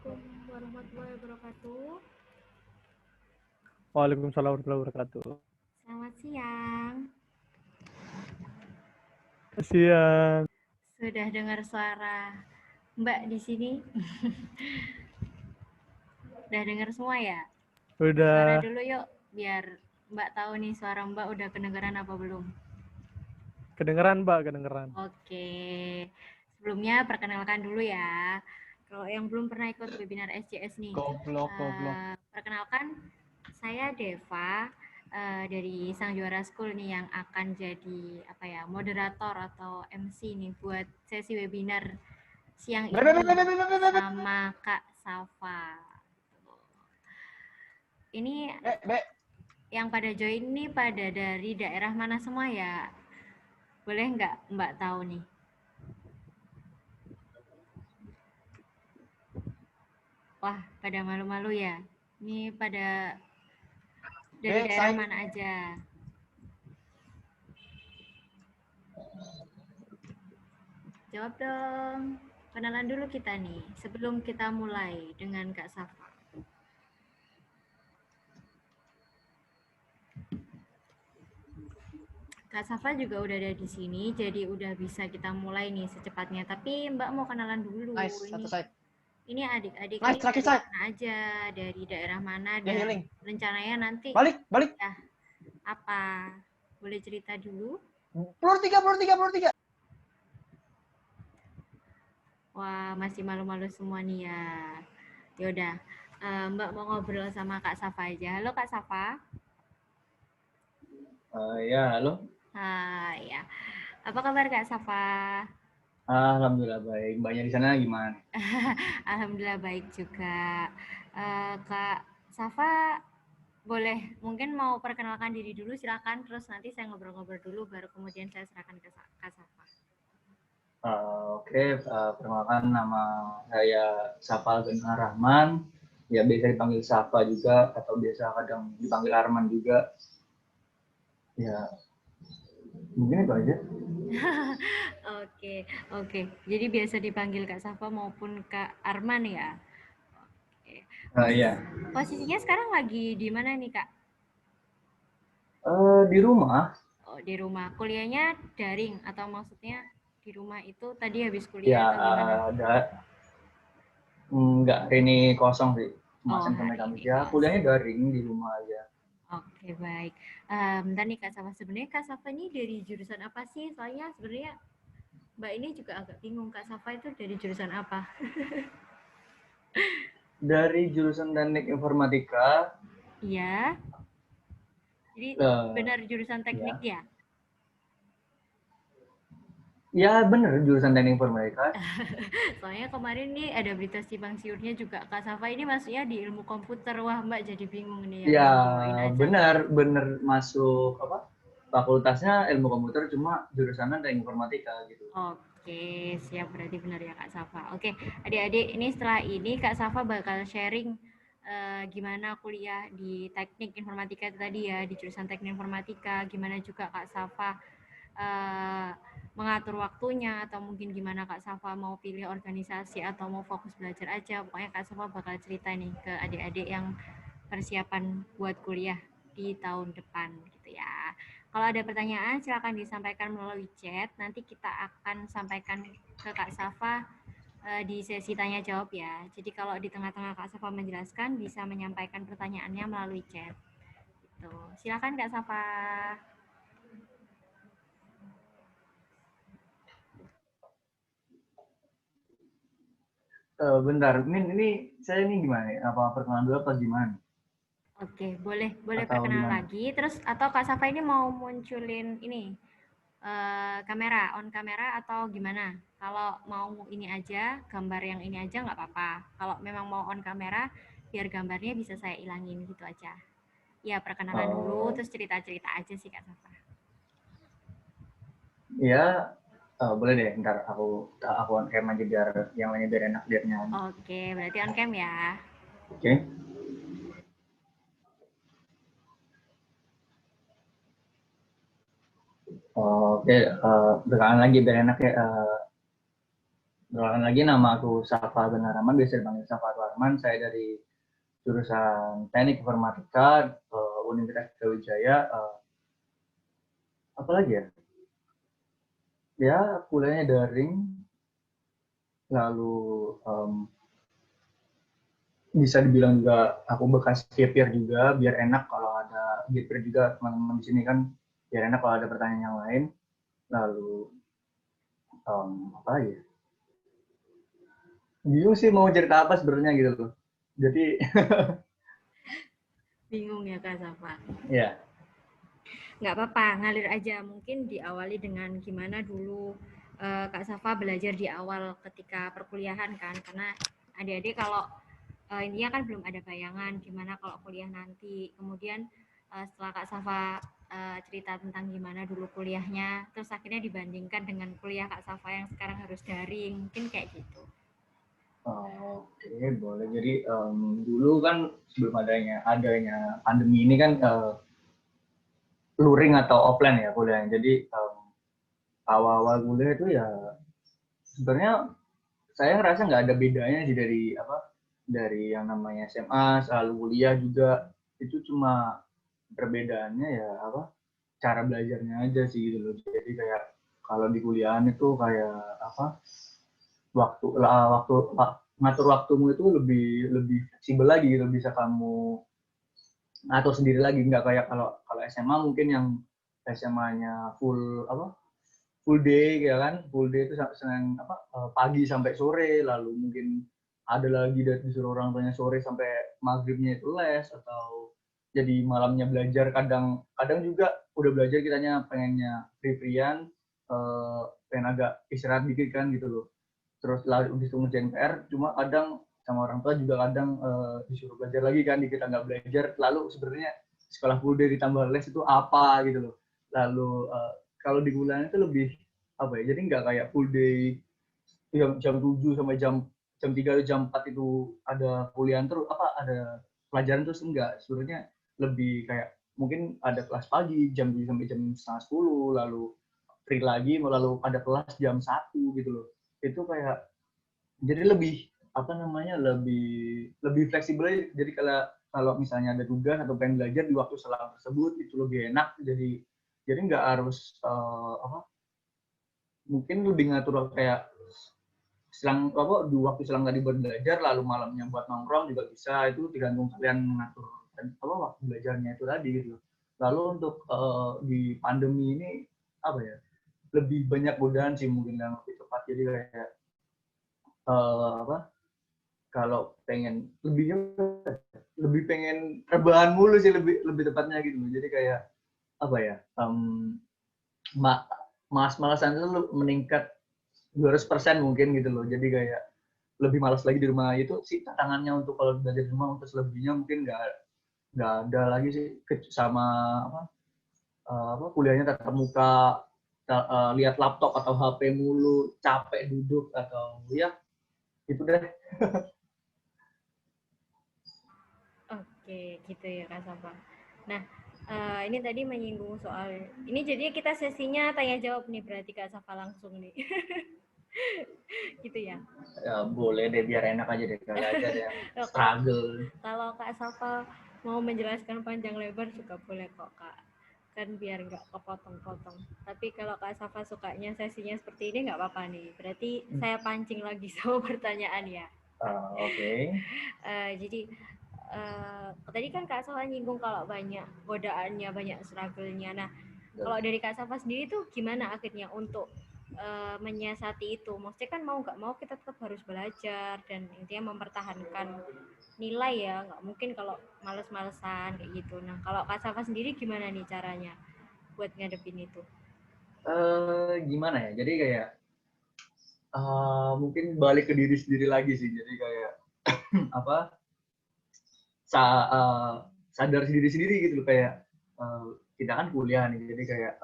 Assalamualaikum warahmatullahi wabarakatuh. Waalaikumsalam warahmatullahi wabarakatuh. Selamat siang. Siang. Sudah dengar suara Mbak di sini? Udah dengar semua ya? Suara Udah dulu yuk, biar Mbak tahu nih suara Mbak udah kedengeran apa belum. kedengeran, Mbak, kedengeran. Oke, sebelumnya perkenalkan dulu ya. Kalau yang belum pernah ikut webinar SJS nih, Goblok. perkenalkan saya Deva dari Sang Juara School nih yang akan jadi moderator atau MC nih buat sesi webinar siang ini sama Kak Safa. Ini yang pada join nih pada dari daerah mana semua ya? Boleh nggak Mbak tahu nih? Wah, pada malu-malu ya. Ini pada dari daerah mana aja? Jawab dong. Kenalan dulu kita nih, sebelum kita mulai dengan Kak Safa. Kak Safa juga udah ada di sini, jadi udah bisa kita mulai nih secepatnya. Tapi Mbak mau kenalan dulu. Ini adik-adik ini dari mana aja, dari daerah mana, dan rencananya nanti balik ya apa? Boleh cerita dulu? Pelur tiga. Wah, masih malu-malu semua nih ya. Yaudah, Mbak mau ngobrol sama Kak Safa aja. Halo Kak Safa. Ya, halo. Hai ya. Apa kabar Kak Safa? Alhamdulillah baik. Mbaknya di sana gimana? Alhamdulillah baik juga. Kak Safa, boleh mungkin mau perkenalkan diri dulu silakan. Terus nanti saya ngobrol-ngobrol dulu, baru kemudian saya serahkan ke Kak Safa. Oke, perkenalkan nama saya Safa Benar Rahman. Ya biasa dipanggil Safa juga atau biasa kadang dipanggil Arman juga. Ya, mungkin itu aja. Oke. Jadi biasa dipanggil Kak Safa maupun Kak Arman ya. Iya. Posisinya sekarang lagi di mana nih Kak? Di rumah. Oh, di rumah. Kuliahnya daring atau maksudnya di rumah itu tadi habis kuliah Ya, atau gimana? enggak, ini kosong sih. Oh, Senin sampai hari Kamis ini ya. kosong. Kuliahnya daring di rumah aja. Oke, baik. Bentar nih Kak Safa. Sebenarnya Kak Safa ini dari jurusan apa sih? Soalnya sebenarnya Mbak ini juga agak bingung. Kak Safa itu dari jurusan apa? Dari jurusan Teknik Informatika. Iya. Jadi benar jurusan teknik ya? Ya bener, jurusan Teknik Informatika. Soalnya kemarin nih ada berita simpang siurnya juga Kak Safa ini masuknya di ilmu komputer. Wah, Mbak jadi bingung nih ya. Ya Doain aja. bener masuk apa? Fakultasnya ilmu komputer cuma jurusannya Teknik Informatika gitu. Oke, siap berarti benar ya Kak Safa. Oke, adik-adik ini setelah ini Kak Safa bakal sharing gimana kuliah di teknik informatika itu tadi ya, di jurusan teknik informatika, gimana juga Kak Safa mengatur waktunya atau mungkin gimana Kak Safa mau pilih organisasi atau mau fokus belajar aja. Pokoknya Kak Safa bakal cerita nih ke adik-adik yang persiapan buat kuliah di tahun depan gitu ya. Kalau ada pertanyaan silakan disampaikan melalui chat. Nanti kita akan sampaikan ke Kak Safa di sesi tanya jawab ya. Jadi kalau di tengah-tengah Kak Safa menjelaskan bisa menyampaikan pertanyaannya melalui chat. Gitu. Silakan Kak Safa. Bentar, ini saya ini gimana ya? Apa perkenalan dulu apa gimana? Oke, boleh Atau perkenalan gimana? lagi. Terus atau Kak Safa ini mau munculin ini kamera, on kamera atau gimana? Kalau mau ini aja, gambar yang ini aja nggak apa-apa. Kalau memang mau on kamera, biar gambarnya bisa saya ilangin gitu aja. Ya perkenalan dulu, terus cerita-cerita aja sih Kak Safa. Ya boleh deh, ntar aku on cam aja biar yang lainnya biar enak liatnya. Oke, berarti on cam ya. Oke. Oke, belakangan lagi biar enak ya. Perkenalkan lagi, nama aku Safa Benaraman, biasa dipanggil Safa atau Arman. Saya dari jurusan Teknik Informatika Universitas Brawijaya. Apa lagi ya? Ya, kuliahnya daring, lalu bisa dibilang juga aku bekas gapir juga, biar enak kalau ada gapir juga teman-teman di sini kan, biar enak kalau ada pertanyaan yang lain. Lalu apa lagi ya? Bingung sih mau cerita apa sebenarnya gitu loh. Jadi Bingung ya Kak Safa. ya. Nggak apa-apa, ngalir aja. Mungkin diawali dengan gimana dulu Kak Safa belajar di awal ketika perkuliahan kan, karena adik-adik kalau intinya kan belum ada bayangan gimana kalau kuliah nanti. Kemudian setelah Kak Safa cerita tentang gimana dulu kuliahnya, terus akhirnya dibandingkan dengan kuliah Kak Safa yang sekarang harus daring, mungkin kayak gitu. Oke, boleh. Jadi dulu kan sebelum adanya pandemi ini kan luring atau offline ya kuliahnya. Jadi awal-awal kuliah itu ya sebenarnya saya ngerasa nggak ada bedanya sih dari yang namanya SMA selalu kuliah juga, itu cuma perbedaannya ya cara belajarnya aja sih gitu loh. Jadi kayak kalau di kuliahan itu kayak waktu ngatur waktumu itu lebih lebih fleksibel lagi gitu, bisa kamu ngatur sendiri lagi, nggak kayak kalau kalau SMA mungkin yang SMA-nya full day ya kan, full day itu senin pagi sampai sore, lalu mungkin ada lagi dari disuruh orang tuanya sore sampai maghribnya itu les, atau jadi malamnya belajar, kadang kadang juga udah belajar kitanya pengennya free-freean, pengen agak istirahat dikit kan gitu loh, terus lalu disuruh ngerjain PR, cuma kadang sama orang tua juga kadang disuruh belajar lagi kan, kita nggak belajar, lalu sebenarnya sekolah full day ditambah les itu apa gitu loh. Lalu kalau di bulan itu lebih jadi nggak kayak full day jam 7 sampai jam 3 atau jam 4 itu ada kuliah terus ada pelajaran terus, enggak, sebenarnya lebih kayak mungkin ada kelas pagi jam 7 sampai jam setengah 10, lalu free lagi, lalu ada kelas jam 1 gitu loh. Itu kayak jadi lebih lebih fleksibel. Jadi kalau misalnya ada tugas atau pengen belajar di waktu selang tersebut itu lebih enak, jadi nggak harus mungkin lebih ngatur kayak di waktu selang tadi buat belajar, lalu malamnya buat nongkrong juga bisa, itu tergantung kalian mengatur waktu belajarnya itu tadi gitu. Lalu untuk di pandemi ini lebih banyak godaan sih mungkin yang lebih tepat, jadi kayak kalau pengen lebih pengen rebahan mulu sih, lebih lebih tepatnya gitu. Jadi kayak malas-malasan itu meningkat 200% mungkin gitu loh. Jadi kayak lebih malas lagi di rumah, itu sih tantangannya untuk kalau belajar di rumah. Untuk selebihnya mungkin nggak ada lagi sih, sama kuliahnya tatap muka, lihat laptop atau HP mulu, capek duduk atau ya itu deh. Oke, gitu ya Kak Safa. Nah, ini tadi menyinggung soal ini, jadinya kita sesinya tanya jawab nih, berarti Kak Safa langsung nih. Gitu ya. Ya boleh deh, biar enak aja deh, kali aja deh yang struggle. Kalau Kak Safa mau menjelaskan panjang lebar juga boleh kok Kak, kan biar nggak kepotong-potong. Tapi kalau Kak Safa sukanya sesinya seperti ini nggak apa-apa nih, berarti saya pancing lagi sama pertanyaan ya. Oke. Jadi tadi kan Kak Safa nyinggung kalau banyak godaannya, banyak struggle-nya. Nah, kalau dari Kak Safa sendiri tuh gimana akhirnya untuk menyiasati itu? Maksudnya kan mau nggak mau kita tetap harus belajar dan intinya mempertahankan nilai ya, nggak mungkin kalau males-malesan kayak gitu. Nah, kalau Kak Safa sendiri gimana nih caranya buat ngadepin itu? Gimana ya? Jadi kayak mungkin balik ke diri sendiri lagi sih. Jadi kayak sadar diri sendiri gitu loh, kayak kita kan kuliah nih, jadi kayak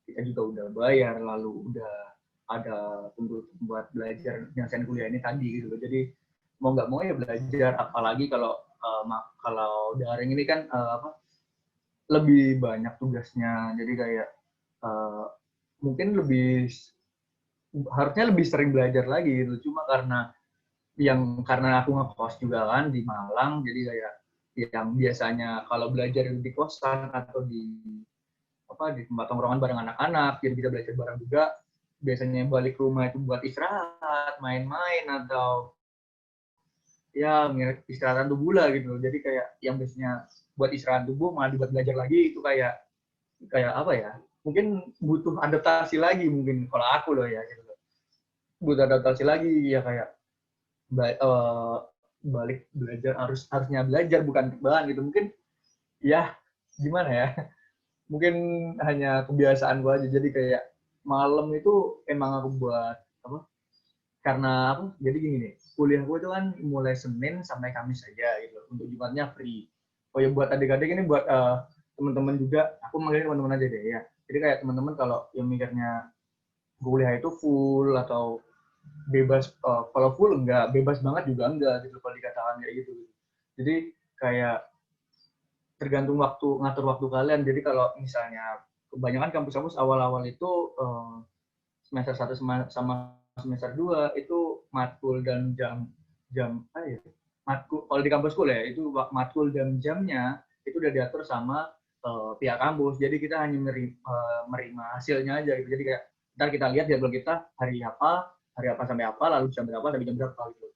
kita juga udah bayar, lalu udah ada tuntutan buat belajar nyelesain kuliah ini tadi gitu loh. Jadi mau nggak mau ya belajar, apalagi kalau daring ini kan lebih banyak tugasnya, jadi kayak mungkin lebih harusnya lebih sering belajar lagi gitu. Cuma karena aku ngekos juga kan di Malang, jadi kayak yang biasanya kalau belajar di kosan atau di tempat tongkrongan bareng anak-anak, jadi bisa belajar bareng juga. Biasanya balik ke rumah itu buat istirahat, main-main, atau ya istirahat tubuh lah gitu. Jadi kayak yang biasanya buat istirahat tubuh malah dibuat belajar lagi, itu kayak apa ya? Mungkin butuh adaptasi lagi mungkin kalau aku loh ya gitu. Butuh adaptasi lagi ya kayak balik belajar harusnya belajar bukan bahan gitu. Mungkin ya gimana ya? Mungkin hanya kebiasaan gua aja, jadi kayak malam itu emang aku buat apa, karena apa, jadi gini nih, kuliah gue itu kan mulai Senin sampai Kamis aja gitu, untuk Jumatnya free. Oh ya buat adik-adik ini, buat teman-teman juga, aku manggilnya teman-teman aja deh ya. Jadi kayak teman-teman kalau yang mikirnya kuliah itu full atau bebas, kalau full enggak, bebas banget juga enggak gitu kalau dikatakan kayak gitu. Jadi kayak tergantung waktu, ngatur waktu kalian. Jadi kalau misalnya kebanyakan kampus-kampus awal-awal itu semester 1 sama semester 2 itu matkul dan jam ya, matkul kalau di kampusku ya itu matkul dan jamnya itu udah diatur sama pihak kampus. Jadi kita hanya menerima hasilnya aja gitu. Jadi kayak ntar kita lihat jadwal kita hari apa sampai apa, lalu jam berapa sampai jam berapa gitu.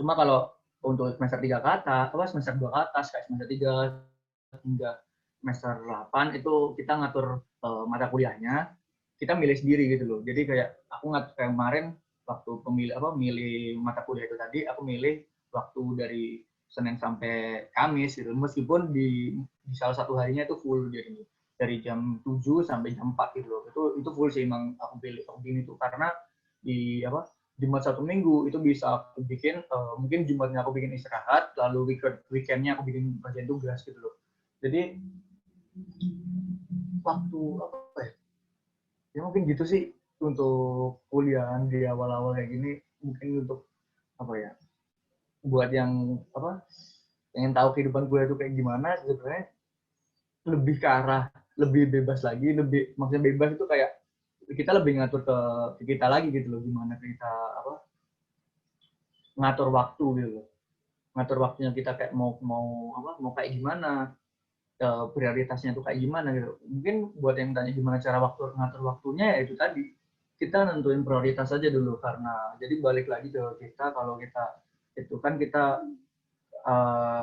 Cuma kalau untuk semester 3 ke atas, semester 2 ke atas, kayak semester 3 hingga semester 8 itu kita ngatur mata kuliahnya, kita milih sendiri gitu loh. Jadi kayak aku ngatur kayak kemarin waktu milih mata kuliah itu tadi, aku milih waktu dari Senin sampai Kamis gitu. Meskipun di salah satu harinya itu full, jadi dari jam 7 sampai jam 4 gitu loh. Itu full sih emang aku pilih itu karena di Jumat satu minggu itu bisa aku bikin, mungkin Jumatnya aku bikin istirahat, lalu weekendnya aku bikin kerjaan tugas gitu loh. Jadi waktu apa ya mungkin gitu sih untuk kuliah di awal-awal kayak gini. Mungkin untuk apa ya, buat yang pengen tahu kehidupan kuliah itu kayak gimana, sebenarnya lebih ke arah lebih bebas lagi, maksudnya bebas itu kayak kita lebih ngatur ke kita lagi gitu loh, gimana kita ngatur waktu gitu loh, ngatur waktunya kita kayak mau kayak gimana, prioritasnya tuh kayak gimana gitu. Mungkin buat yang tanya gimana cara ngatur waktunya, ya itu tadi kita nentuin prioritas aja dulu. Karena jadi balik lagi ke kita, kalau kita itu kan kita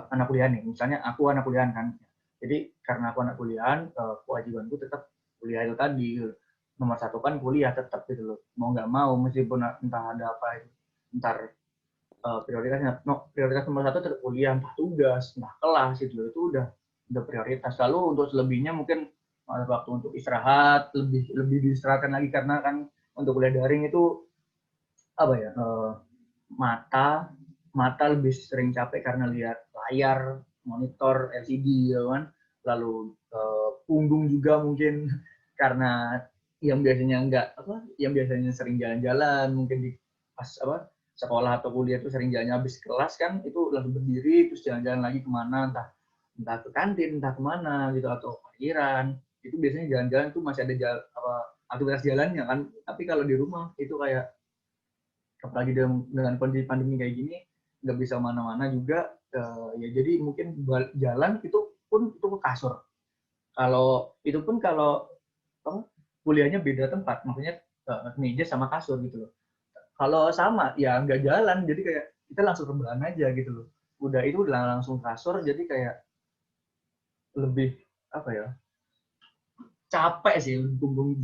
anak kuliah nih, misalnya aku anak kuliah kan, jadi karena aku anak kuliah, kewajibanku tetap kuliah itu tadi gitu. Nomor satu kan kuliah tetap gitu loh, mau nggak mau, meskipun entah ada apa itu, ntar prioritas nomor satu tetap kuliah, entah tugas, entah kelas itu udah prioritas. Lalu untuk selebihnya mungkin ada waktu untuk istirahat, lebih diistirahatkan lagi, karena kan untuk kuliah daring itu apa ya, mata lebih sering capek karena lihat layar monitor LCD ya kan. Lalu punggung juga mungkin karena yang biasanya sering jalan-jalan, mungkin di pas sekolah atau kuliah itu sering jalan habis kelas kan, itu langsung berdiri terus jalan-jalan lagi kemana, entah ke kantin, entah kemana gitu, atau parkiran. Itu biasanya jalan-jalan tuh masih ada aktivitas jalannya kan. Tapi kalau di rumah itu kayak, apalagi dengan kondisi pandemi kayak gini, nggak bisa mana-mana juga, ya jadi mungkin jalan itu pun itu ke kasur. Kalau itu pun kalau kuliahnya beda tempat, maksudnya meja sama kasur gitu loh. Kalau sama ya nggak jalan, jadi kayak kita langsung rebahan aja gitu loh. Udah itu udah langsung kasur, jadi kayak lebih capek sih,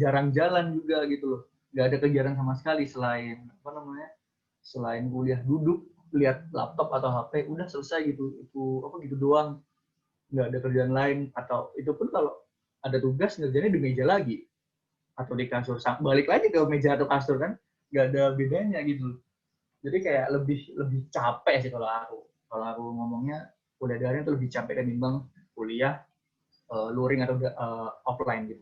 jarang jalan juga gitu loh. Nggak ada kegiatan sama sekali selain selain kuliah, duduk lihat laptop atau HP udah selesai gitu. Itu gitu doang, nggak ada kerjaan lain. Atau itu pun kalau ada tugas ngerjainnya di meja lagi atau di kasur, balik lagi ke meja atau kasur kan, nggak ada bedanya gitu. Jadi kayak lebih capek sih kalau aku ngomongnya, kuliah daring itu lebih capek ketimbang kuliah luring atau offline gitu.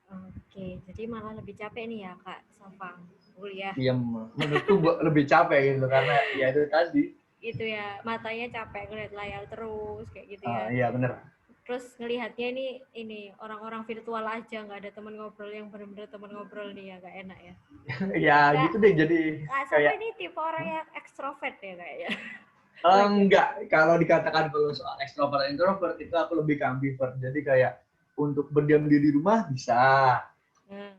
Oke, jadi malah lebih capek nih ya Kak Safa kuliah. Iya, menurutku lebih capek gitu, karena ya itu tadi. Itu ya, matanya capek ngeliat layar terus kayak gitu ya. Iya bener. terus ngelihatnya ini orang-orang virtual aja, nggak ada teman ngobrol yang benar-benar teman ngobrol nih ya, nggak enak ya. Ya Nggak, gitu deh, jadi Kak Safa kayak ini tipe orang yang ekstrovert ya kayaknya. enggak, kalau dikatakan kalau soal extrovert introvert itu aku lebih ke ambivert. Jadi kayak untuk berdiam diri di rumah bisa,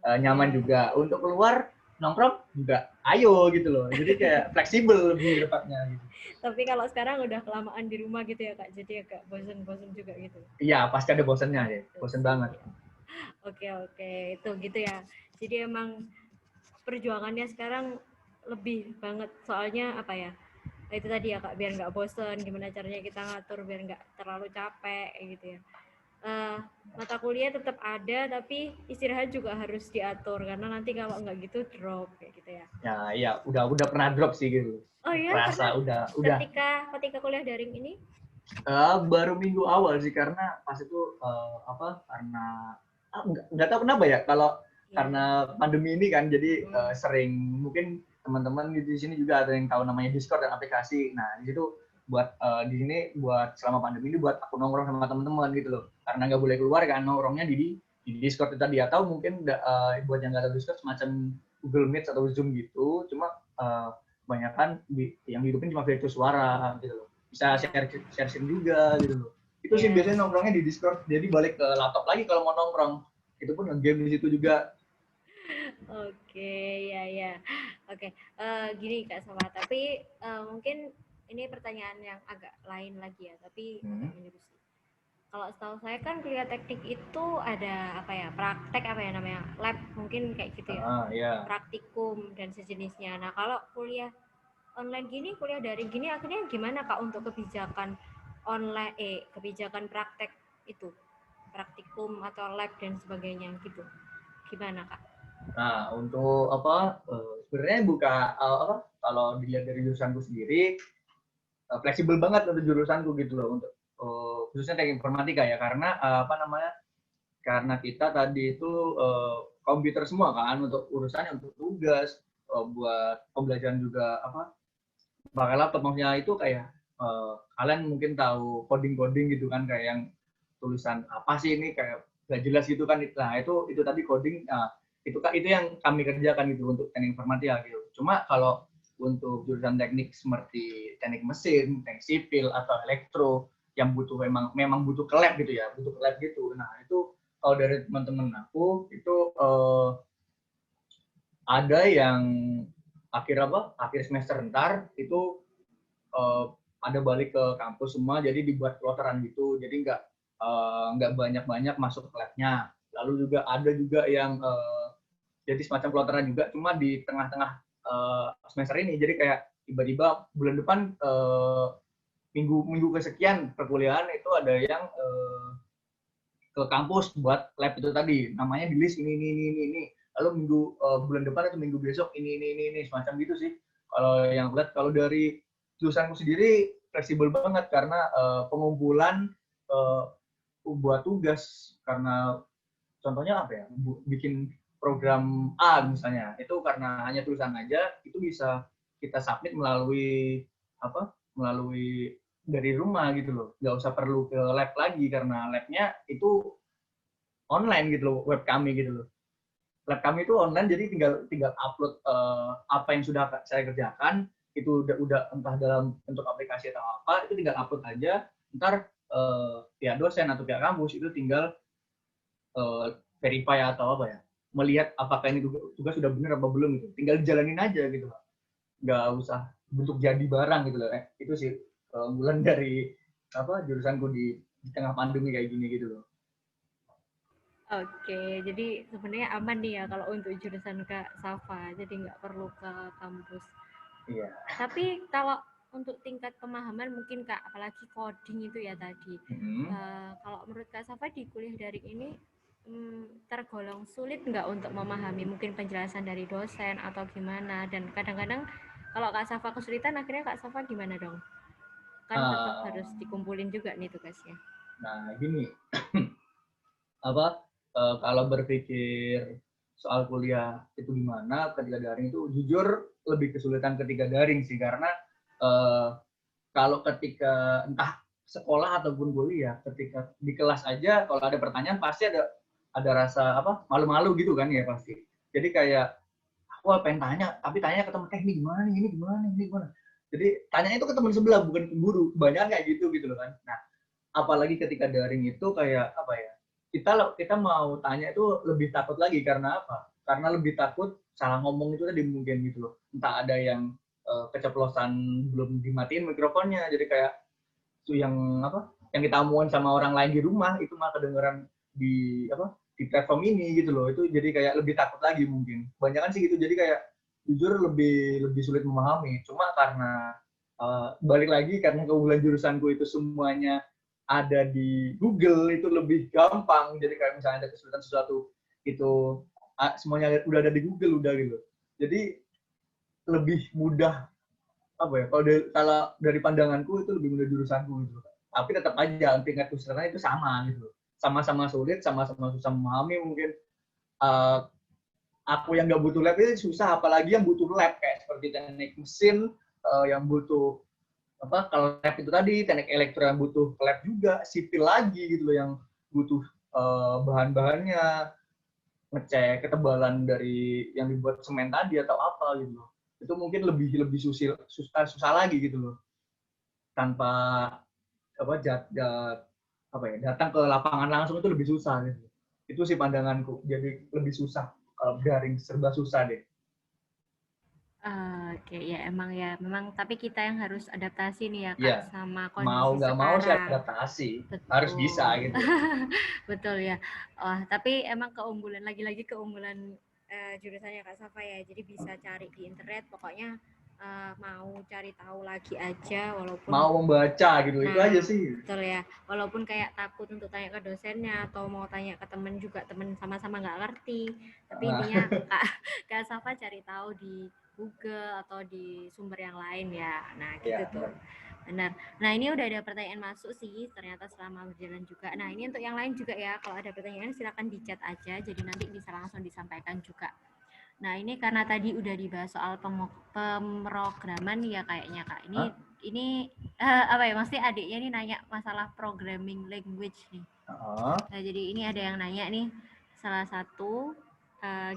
nyaman juga. Untuk keluar nongkrong juga ayo gitu loh. Jadi kayak fleksibel lebih tepatnya gitu. Tapi kalau sekarang udah kelamaan di rumah gitu ya Kak, jadi agak bosen-bosen juga gitu. Iya, pasti ada bosannya ya. Bosan banget. Oke, itu gitu ya. Jadi emang perjuangannya sekarang lebih banget, soalnya apa ya? Itu tadi ya Kak, biar nggak bosen, gimana caranya kita ngatur biar nggak terlalu capek gitu ya. Mata kuliah tetap ada, tapi istirahat juga harus diatur karena nanti kalau nggak gitu drop kayak gitu ya. Ya, iya, udah pernah drop sih gitu. Oh iya, Rasa pernah udah. ketika kuliah daring ini? Baru minggu awal sih, karena pas itu karena nggak tahu kenapa ya, kalau karena pandemi ini kan, jadi sering, mungkin teman-teman di sini juga ada yang tahu namanya Discord dan aplikasi. Nah di situ buat di sini buat selama pandemi ini buat aku nongkrong sama teman-teman gitu loh, karena nggak boleh keluar kan, nongkrongnya di Discord itu tadi. Atau mungkin buat yang nggak tahu Discord, semacam Google Meet atau Zoom gitu, cuma kebanyakan yang dihidupin cuma virtual suara gitu loh, bisa share juga gitu loh. Itu sih biasanya nongkrongnya di Discord, jadi balik ke laptop lagi kalau mau nongkrong, itu pun nge-game di situ juga. Oke, ya. Oke, gini Kak Sama, tapi mungkin ini pertanyaan yang agak lain lagi ya, tapi agak menjurus. Kalau setahu saya kan kuliah teknik itu ada apa ya, praktek apa ya namanya, lab mungkin kayak gitu ya, Yeah. praktikum dan sejenisnya. Nah kalau kuliah online gini, kuliah daring gini, akhirnya gimana Kak untuk kebijakan online, kebijakan praktek itu, praktikum atau lab dan sebagainya gitu, gimana Kak? Nah, untuk sebenarnya kalau dilihat dari jurusanku sendiri, fleksibel banget untuk jurusanku gitu loh, untuk khususnya teknik informatika ya, karena karena kita tadi itu komputer semua kan, untuk urusannya, untuk tugas, buat pembelajaran juga pakai laptop. Maksudnya itu kayak kalian mungkin tahu coding gitu kan, kayak yang tulisan apa sih ini, kayak nggak jelas gitu kan. Nah itu tadi coding, itu yang kami kerjakan gitu untuk teknik informatika gitu. Cuma kalau untuk jurusan teknik seperti teknik mesin, teknik sipil atau elektro yang butuh memang butuh ke lab gitu ya, butuh ke lab gitu. Nah itu kalau dari teman-teman aku itu ada yang akhir semester ntar itu ada balik ke kampus semua, jadi dibuat kloteran gitu, jadi nggak banyak masuk ke labnya. Lalu juga ada juga yang jadi semacam kloteran juga, cuma di tengah-tengah semester ini, jadi kayak tiba-tiba bulan depan minggu kesekian perkuliahan itu ada yang ke kampus buat lab itu tadi, namanya di list ini, lalu bulan depan atau minggu besok ini, semacam gitu sih. Kalau yang lihat, kalau dari jurusanku sendiri fleksibel banget, karena pengumpulan buat tugas, karena contohnya apa ya, bikin program A misalnya, itu karena hanya tulisan aja, itu bisa kita submit melalui dari rumah gitu loh, nggak usah perlu ke lab lagi, karena labnya itu online gitu loh, web kami gitu loh. Lab kami itu online, jadi tinggal upload apa yang sudah saya kerjakan, itu udah entah dalam bentuk aplikasi atau apa, itu tinggal upload aja. Ntar pihak dosen atau pihak kampus itu tinggal verify atau melihat apakah ini tugas sudah benar apa belum gitu. Tinggal dijalanin aja gitu, nggak usah bentuk jadi barang gitu loh. Itu sih keunggulan dari jurusanku di tengah pandemi kayak gini gitu loh. Oke, jadi sebenarnya aman nih ya kalau untuk jurusan Kak Safa, jadi nggak perlu ke kampus. Iya. Tapi kalau untuk tingkat pemahaman mungkin Kak, apalagi coding itu ya tadi. Kalau menurut Kak Safa di kuliah daring ini tergolong sulit nggak untuk memahami mungkin penjelasan dari dosen atau gimana? Dan kadang-kadang kalau Kak Safa kesulitan, akhirnya Kak Safa gimana dong? Kan tetap harus dikumpulin juga nih tugasnya. Nah gini, kalau berpikir soal kuliah itu gimana ketika daring, itu jujur lebih kesulitan ketika daring sih, karena kalau ketika entah sekolah ataupun kuliah, ketika di kelas aja kalau ada pertanyaan pasti ada rasa apa malu-malu gitu kan ya pasti. Jadi kayak aku pengen tanya, tapi tanya ke temen, ini gimana nih, ini gimana, ini gimana. Jadi tanya itu ke teman sebelah, bukan ke guru. Kebanyakan kayak gitu loh kan. Nah, apalagi ketika daring itu kayak apa ya? Kita mau tanya itu lebih takut lagi karena apa? Karena lebih takut salah ngomong itu tadi mungkin gitu loh. Entah ada yang keceplosan belum dimatiin mikrofonnya, jadi kayak itu yang apa? Yang kita omongin sama orang lain di rumah itu malah kedengeran di apa? Di platform ini gitu loh. Itu jadi kayak lebih takut lagi mungkin. Kebanyakan sih gitu. Jadi kayak jujur lebih sulit memahami. Cuma karena balik lagi karena keunggulan jurusanku itu semuanya ada di Google, itu lebih gampang. Jadi kayak misalnya ada kesulitan sesuatu itu semuanya udah ada di Google udah gitu. Jadi lebih mudah apa ya? Kalau dari pandanganku itu lebih mudah jurusanku gitu. Tapi tetap aja tingkat kesulitannya itu sama gitu. Sama-sama sulit, sama-sama susah memahami mungkin. Aku yang nggak butuh lab itu susah, apalagi yang butuh lab kayak seperti teknik mesin yang butuh apa kalau lab itu tadi teknik elektro yang butuh lab juga, sipil lagi gitu loh yang butuh bahan-bahannya, ngecek ketebalan dari yang dibuat semen tadi atau apa gitu loh. Itu mungkin lebih susah lagi gitu loh. Tanpa apa apa ya datang ke lapangan langsung itu lebih susah gitu. Itu sih pandanganku. Jadi lebih susah kalau daring serba susah deh. Oke, ya emang ya, memang tapi kita yang harus adaptasi nih ya Kak Iya, sama mau kondisi nggak mau sih sekarang. adaptasi, harus bisa Betul. gitu. Betul ya. Oh, tapi emang keunggulan lagi-lagi keunggulan jurusannya Kak Safa ya. Jadi bisa cari di internet, pokoknya mau cari tahu lagi aja walaupun Mau membaca gitu, itu aja sih. betul ya. Walaupun kayak takut untuk tanya ke dosennya atau mau tanya ke temen juga, temen sama-sama nggak ngerti. Tapi intinya Kak Safa cari tahu di Google atau di sumber yang lain ya. Nah, gitu Ya, tuh. Benar. Nah, ini udah ada pertanyaan masuk sih ternyata selama berjalan juga. Nah, ini untuk yang lain juga ya. Kalau ada pertanyaan silakan di chat aja jadi nanti bisa langsung disampaikan juga. Nah, ini karena tadi udah dibahas soal pemrograman ya kayaknya Kak. Ini apa ya? Maksudnya adiknya ini nanya masalah programming language nih. Nah, jadi ini ada yang nanya nih, salah satu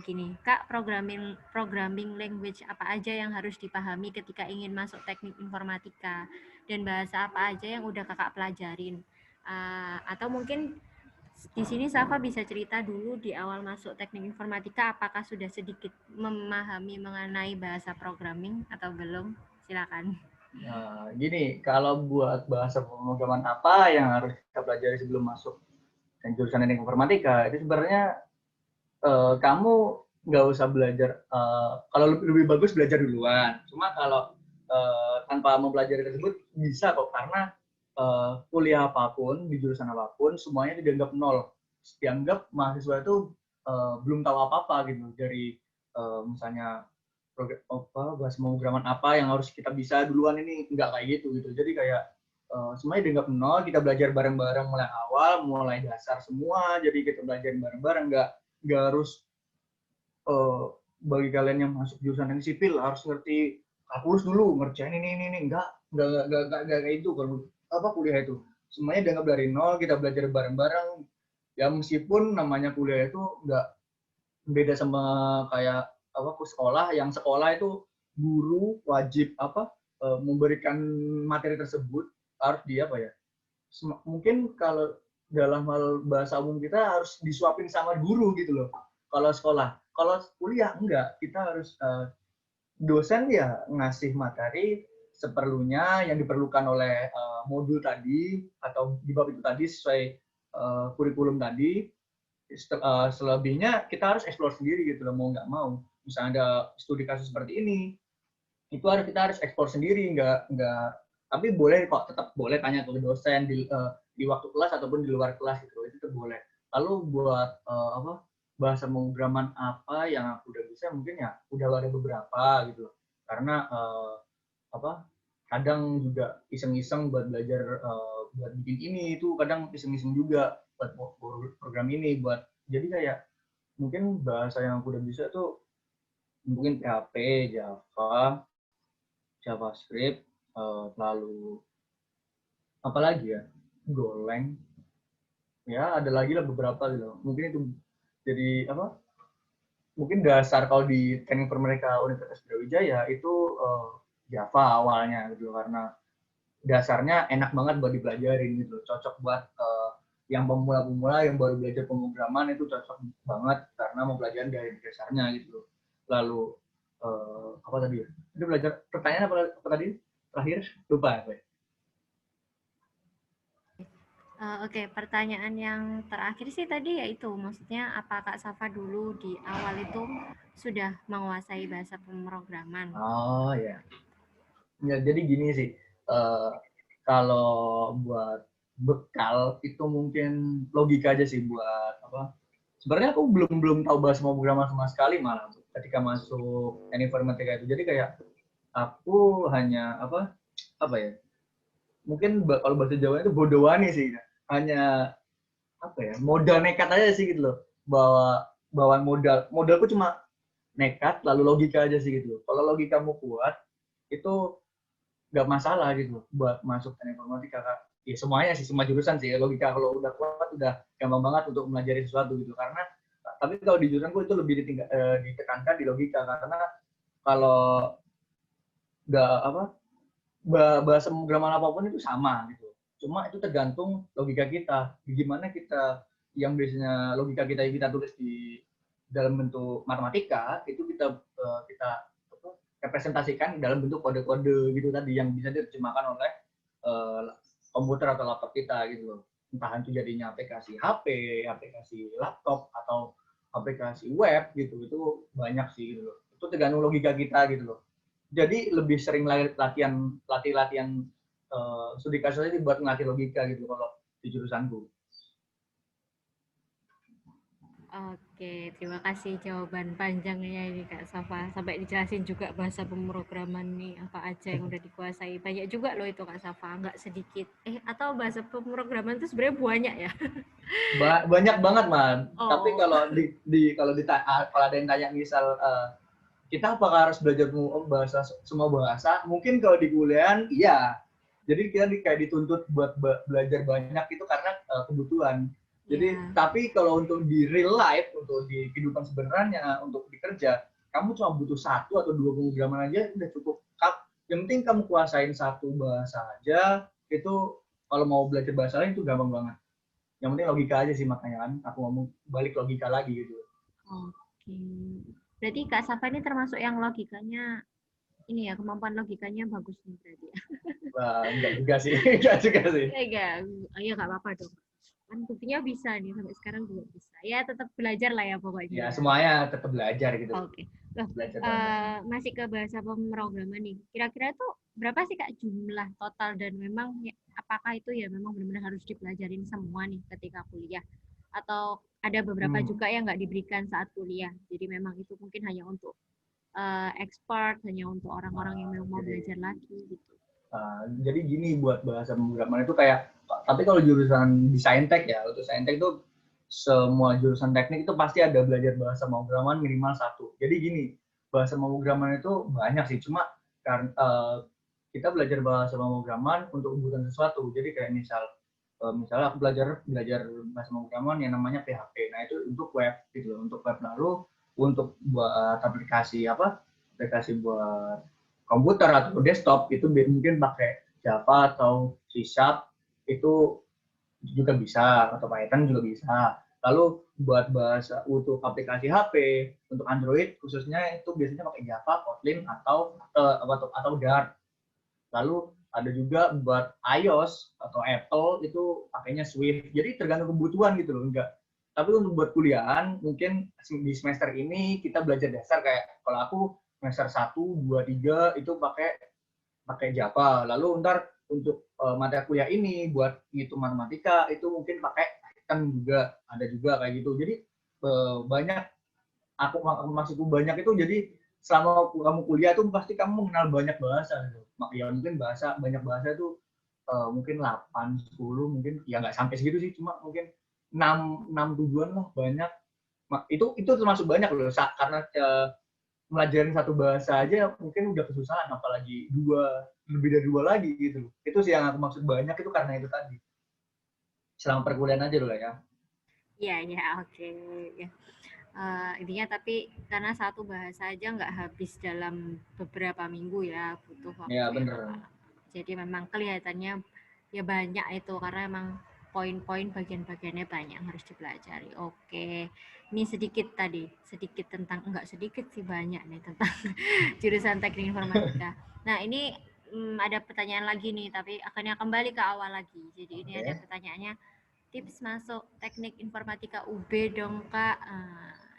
gini, Kak, programming language apa aja yang harus dipahami ketika ingin masuk teknik informatika dan bahasa apa aja yang udah Kakak pelajarin? Atau mungkin di sini Safa bisa cerita dulu di awal masuk teknik informatika apakah sudah sedikit memahami mengenai bahasa programming atau belum? Silakan. Nah, gini, kalau buat bahasa pemrograman apa yang harus kita pelajari sebelum masuk jurusan teknik informatika, itu sebenarnya kamu nggak usah belajar, kalau lebih bagus belajar duluan. Cuma kalau tanpa mempelajari tersebut bisa kok, karena kuliah apapun, di jurusan apapun, semuanya itu dianggap nol. Dianggap mahasiswa itu belum tahu apa-apa gitu, dari misalnya bahasa pemrograman apa yang harus kita bisa duluan, ini nggak kayak gitu. Jadi kayak semuanya dianggap nol, kita belajar bareng-bareng mulai awal, mulai dasar semua, jadi kita belajar bareng-bareng, nggak harus bagi kalian yang masuk jurusan teknik sipil harus ngerti kalkulus dulu, ngerjain ini enggak kayak itu. Kalau apa kuliah itu semuanya dianggap dari nol, kita belajar bareng-bareng ya. Meskipun namanya kuliah itu enggak beda sama kayak apa sekolah, yang sekolah itu guru wajib apa memberikan materi tersebut harus di apa ya, mungkin kalau dalam hal bahasa umum kita harus disuapin sama guru gitu loh kalau sekolah. Kalau kuliah enggak, kita harus dosen ya ngasih materi seperlunya yang diperlukan oleh modul tadi atau di bab itu tadi sesuai kurikulum tadi. Selebihnya kita harus explore sendiri gitu loh, mau nggak mau. Misalnya ada studi kasus seperti ini, itu kita harus explore sendiri, nggak. Tapi boleh kok, tetap boleh tanya ke dosen di waktu kelas ataupun di luar kelas gitu, itu boleh. Lalu buat apa bahasa pemrograman apa yang aku udah bisa, mungkin ya udah ada beberapa gitu loh. Karena apa kadang juga iseng-iseng buat belajar buat bikin ini itu, kadang iseng-iseng juga buat program ini buat. Jadi kayak mungkin bahasa yang aku udah bisa tuh mungkin PHP, Java, JavaScript, lalu apalagi ya, Golang, ya ada lagi lah beberapa gitu. Mungkin itu jadi apa? Mungkin dasar kalau di training per mereka Universitas Brawijaya itu Java awalnya gitu karena dasarnya enak banget buat dipelajarin gitu, cocok buat yang pemula-pemula yang baru belajar pemrograman itu cocok banget karena mau pelajaran dari dasarnya gitu. Lalu apa tadi ya? Itu belajar pertanyaan apa tadi? Terakhir lupa apa ya? Oke, pertanyaan yang terakhir sih tadi yaitu, maksudnya apa Kak Safa dulu di awal itu sudah menguasai bahasa pemrograman? Oh ya, ya jadi gini sih, kalau buat bekal itu mungkin logika aja sih buat apa? Sebenarnya aku belum tahu bahasa pemrograman sama sekali malah ketika masuk informatika itu. Jadi kayak aku hanya apa ya? Mungkin kalau bahasa Jawa itu bodowani sih. Hanya apa ya? Modal nekat aja sih gitu loh. Bawaan modalku cuma nekat lalu logika aja sih gitu. Kalau logikamu kuat itu nggak masalah gitu buat masuk teknik informatika, Kak. Ya semuanya sih, semua jurusan sih. Logika kalau udah kuat udah gampang banget untuk mempelajari sesuatu gitu. Karena tapi kalau di jurusanku itu lebih ditekankan di logika karena kalau nggak bahasa pemrograman apapun itu sama gitu. Cuma itu tergantung logika kita. Gimana kita yang biasanya logika kita tulis di dalam bentuk matematika itu kita representasikan dalam bentuk kode-kode gitu tadi yang bisa diterjemahkan oleh komputer atau laptop kita gitu loh. Entah itu jadinya aplikasi HP, aplikasi laptop atau aplikasi web gitu. Itu banyak sih gitu loh. Itu tergantung logika kita gitu loh. Jadi lebih sering latihan studi kasus ini buat ngelatih logika gitu kalau di jurusanku. Oke, terima kasih jawaban panjangnya ini Kak Safa. Sampai dijelasin juga bahasa pemrograman nih apa aja yang udah dikuasai. Banyak juga loh itu Kak Safa, nggak sedikit. Atau bahasa pemrograman itu sebenarnya banyak ya? Banyak banget, Man. Tapi Oh, kalau kalau ada yang tanya misal kita apakah harus belajar semua bahasa? Mungkin kalau di kuliah iya. Jadi kita kayak dituntut buat belajar banyak itu karena kebutuhan. Jadi tapi kalau untuk di real life, untuk di kehidupan sebenarnya, untuk bekerja, kamu cuma butuh 1 atau 2 pemrograman aja udah cukup. Yang penting kamu kuasain 1 bahasa aja, itu kalau mau belajar bahasa lain itu gampang banget. Yang penting logika aja sih, makanya kan aku ngomong balik logika lagi gitu. oke. Berarti Kak Safa ini termasuk yang logikanya ini ya, kemampuan logikanya bagus nih berarti ya. Enggak juga sih, enggak juga sih. Enggak, ya nggak apa-apa dong. Kan buktinya bisa nih, sampai sekarang juga bisa. Ya tetap belajar lah ya pokoknya. Ya Ya. semuanya tetap belajar gitu. Oke. Loh, Belajar masih ke bahasa pemrograman nih. Kira-kira tuh berapa sih Kak jumlah total dan memang apakah itu ya memang benar-benar harus dipelajarin semua nih ketika kuliah? Atau ada beberapa juga yang nggak diberikan saat kuliah. Jadi memang itu mungkin hanya untuk expert, hanya untuk orang-orang yang memang mau belajar lagi gitu. Jadi gini buat bahasa pemrograman itu kayak, tapi kalau jurusan di Saintek ya, untuk Saintek itu semua jurusan teknik itu pasti ada belajar bahasa pemrograman minimal 1. Jadi gini, bahasa pemrograman itu banyak sih, cuma karena kita belajar bahasa pemrograman untuk kebutuhan sesuatu. Jadi kayak misalnya aku belajar bahasa pemrograman yang namanya PHP. Nah itu untuk web gitu, untuk web. Lalu untuk buat aplikasi buat komputer atau desktop itu mungkin pakai Java atau C# itu juga bisa, atau Python juga bisa. Lalu buat bahasa untuk aplikasi HP untuk Android khususnya itu biasanya pakai Java, Kotlin atau Dart. Lalu ada juga buat iOS atau Apple itu pakainya Swift. Jadi tergantung kebutuhan gitu loh, enggak. Tapi untuk buat kuliahan mungkin di semester ini kita belajar dasar kayak kalau aku semester 1, 2, 3 itu pakai Java. Lalu ntar untuk mata kuliah ini buat ngitung matematika itu mungkin pakai Python juga, ada juga kayak gitu. Jadi banyak maksudku banyak itu jadi selama kamu kuliah tuh pasti kamu mengenal banyak bahasa gitu. Ya mungkin banyak bahasa itu mungkin 8, 10 mungkin ya nggak sampai segitu sih, cuma mungkin 6 7-an lah banyak. Itu termasuk banyak loh karena melajarin satu bahasa aja mungkin udah kesusahan, apalagi lebih dari dua lagi gitu. Itu sih yang aku maksud banyak itu karena itu tadi. Selama perkuliahan aja dulu ya. Iya, ya, oke. Ya. Intinya tapi karena satu bahasa aja nggak habis dalam beberapa minggu ya, butuh Ya waktu yang bener. lama. Jadi memang kelihatannya ya banyak itu karena emang poin-poin bagian-bagiannya banyak yang harus dipelajari. Oke, ini sedikit tentang enggak sedikit sih banyak nih tentang jurusan teknik informatika. Nah ini ada pertanyaan lagi nih, tapi akhirnya kembali ke awal lagi. Jadi ini ada pertanyaannya, tips masuk teknik informatika UB dong Kak.